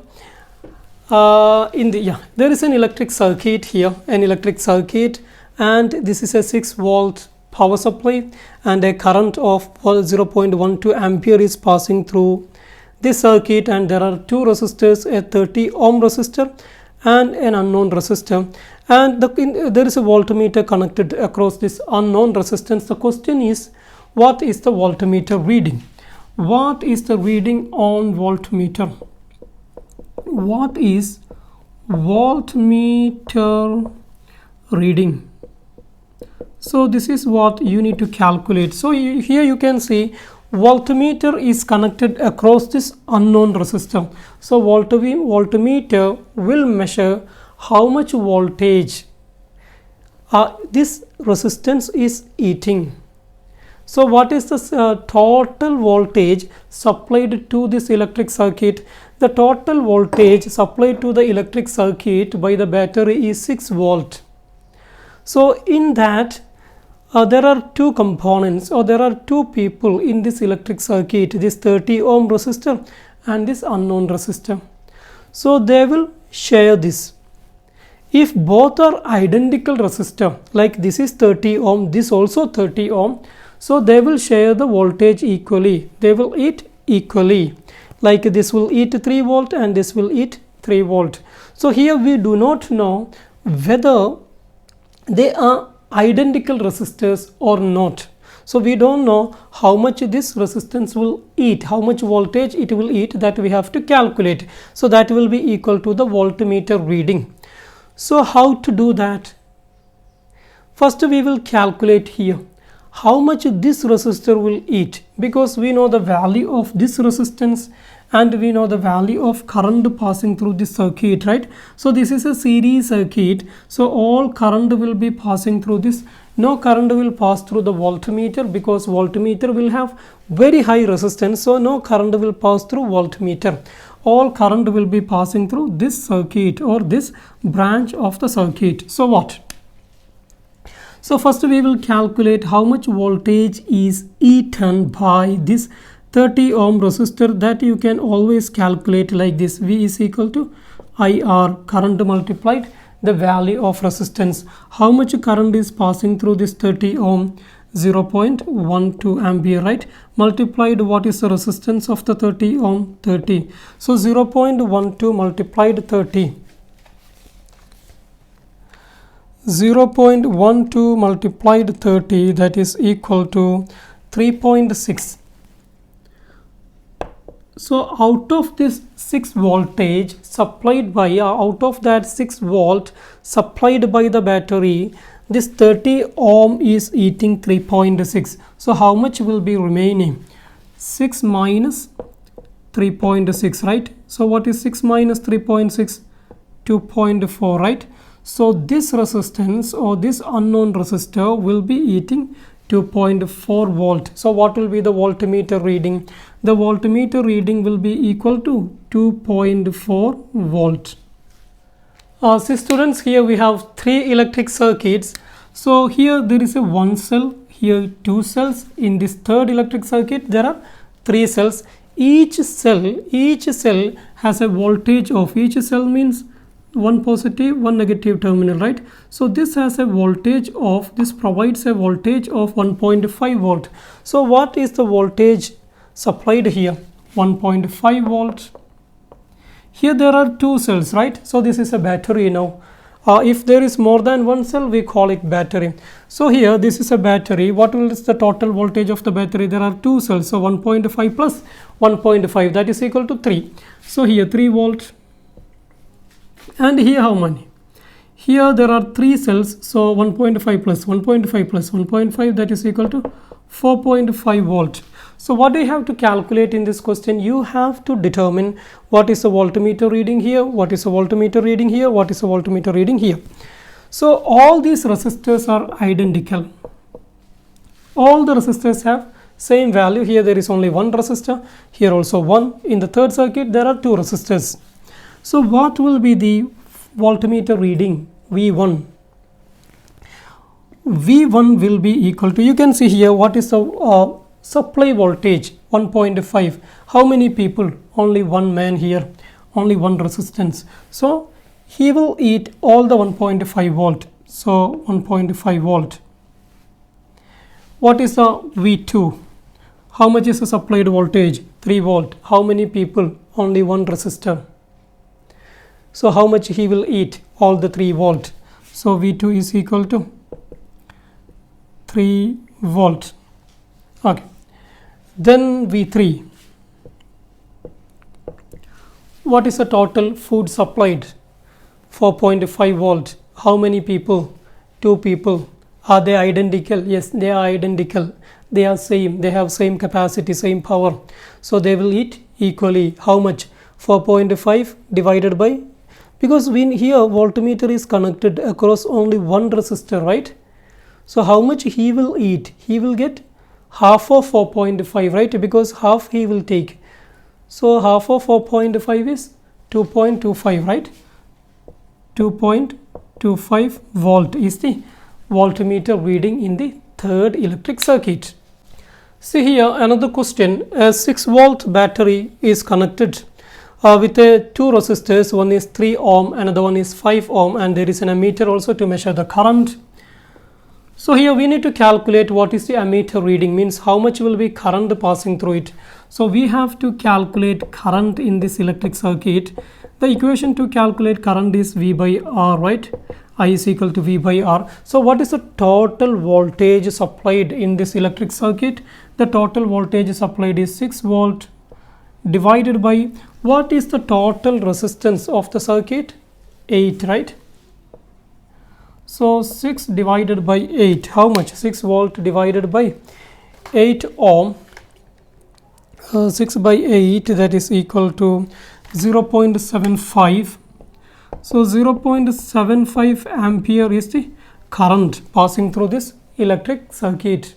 there is an electric circuit here, an electric circuit, and this is a 6-volt power supply and a current of 0.12 ampere is passing through this circuit, and there are two resistors, a 30 ohm resistor and an unknown resistor, and there is a voltmeter connected across this unknown resistance. The question is, what is the voltmeter reading? What is the reading on voltmeter? What is voltmeter reading? So this is what you need to calculate. So here you can see voltmeter is connected across this unknown resistor. So voltmeter will measure how much voltage this resistance is eating. So what is the total voltage supplied to this electric circuit? The total voltage supplied to the electric circuit by the battery is 6 volt. So in that there are two components, or there are two people in this electric circuit, this 30 ohm resistor and this unknown resistor. So they will share this. If both are identical resistor, like this is 30 ohm, this also 30 ohm, so they will share the voltage equally. They will eat equally. Like this will eat 3 volt and this will eat 3 volt. So here we do not know whether they are identical resistors or not. So we don't know how much this resistance will eat, how much voltage it will eat, that we have to calculate. So that will be equal to the voltmeter reading. So how to do that? First we will calculate here how much this resistor will eat, because we know the value of this resistance and we know the value of current passing through this circuit, right? So this is a series circuit, so all current will be passing through this. No current will pass through the voltmeter because voltmeter will have very high resistance, so no current will pass through voltmeter. All current will be passing through this circuit or this branch of the circuit. So what? So first we will calculate how much voltage is eaten by this 30 ohm resistor. That you can always calculate like this: V is equal to IR, current multiplied the value of resistance. How much current is passing through this 30 ohm? 0.12 ampere, right? Multiplied what is the resistance of the 30 ohm? 30. So 0.12 multiplied 30. 0.12 multiplied 30, that is equal to 3.6. So out of this 6 voltage supplied by out of that 6 volt supplied by the battery, this 30 ohm is eating 3.6. So how much will be remaining? 6 minus 3.6, right? So what is 6 minus 3.6? 2.4, right? So this resistance or this unknown resistor will be eating 2.4 volt. So what will be the voltmeter reading? The voltmeter reading will be equal to 2.4 volt. See students, here we have 3 electric circuits. So here there is a 1 cell, here 2 cells. In this third electric circuit there are 3 cells. Each cell has a voltage of, each cell means one positive, one negative terminal, right? So this has a voltage of, this provides a voltage of 1.5 volt. So what is the voltage supplied here? 1.5 volt. Here there are 2 cells, right? So this is a battery now. If there is more than 1 cell, we call it battery. So here this is a battery. What is the total voltage of the battery? There are 2 cells, so 1.5 plus 1.5, that is equal to 3. So here 3 volt. And here how many? Here there are 3 cells, so 1.5 plus 1.5 plus 1.5, that is equal to 4.5 volt. So what do you have to calculate in this question? You have to determine what is the voltmeter reading here, what is the voltmeter reading here, what is the voltmeter reading here. So all these resistors are identical. All the resistors have same value. Here there is only one resistor, here also one. In the third circuit there are 2 resistors. So what will be the voltmeter reading? V1. V1 will be equal to, you can see here what is the supply voltage 1.5. How many people? Only one man here, only one resistance. So he will eat all the 1.5 volt. So 1.5 volt. What is the V2? How much is the supplied voltage? 3 volt. How many people? Only one resistor. So how much he will eat? All the 3 volt. So V2 is equal to 3 volt. Okay. Then V3. What is the total food supplied? 4.5 volt. How many people? 2 people. Are they identical? Yes, they are identical. They are same. They have same capacity, same power. So they will eat equally. How much? 4.5 divided by, because here voltmeter is connected across only one resistor, right? So how much he will eat? He will get half of 4.5, right? Because half he will take. So half of 4.5 is 2.25, right? 2.25 volt is the voltmeter reading in the third electric circuit. See here another question. A 6 volt battery is connected with two resistors. One is 3 ohm, another one is 5 ohm, and there is an ammeter also to measure the current. So here we need to calculate what is the ammeter reading, means how much will be current passing through it. So we have to calculate current in this electric circuit. The equation to calculate current is V by R, right? I is equal to V by R. So what is the total voltage supplied in this electric circuit? The total voltage supplied is 6 volt divided by, what is the total resistance of the circuit? 8, right? So 6 divided by 8, how much? 6 volt divided by 8 ohm. 6 by 8, that is equal to 0.75. So 0.75 ampere is the current passing through this electric circuit.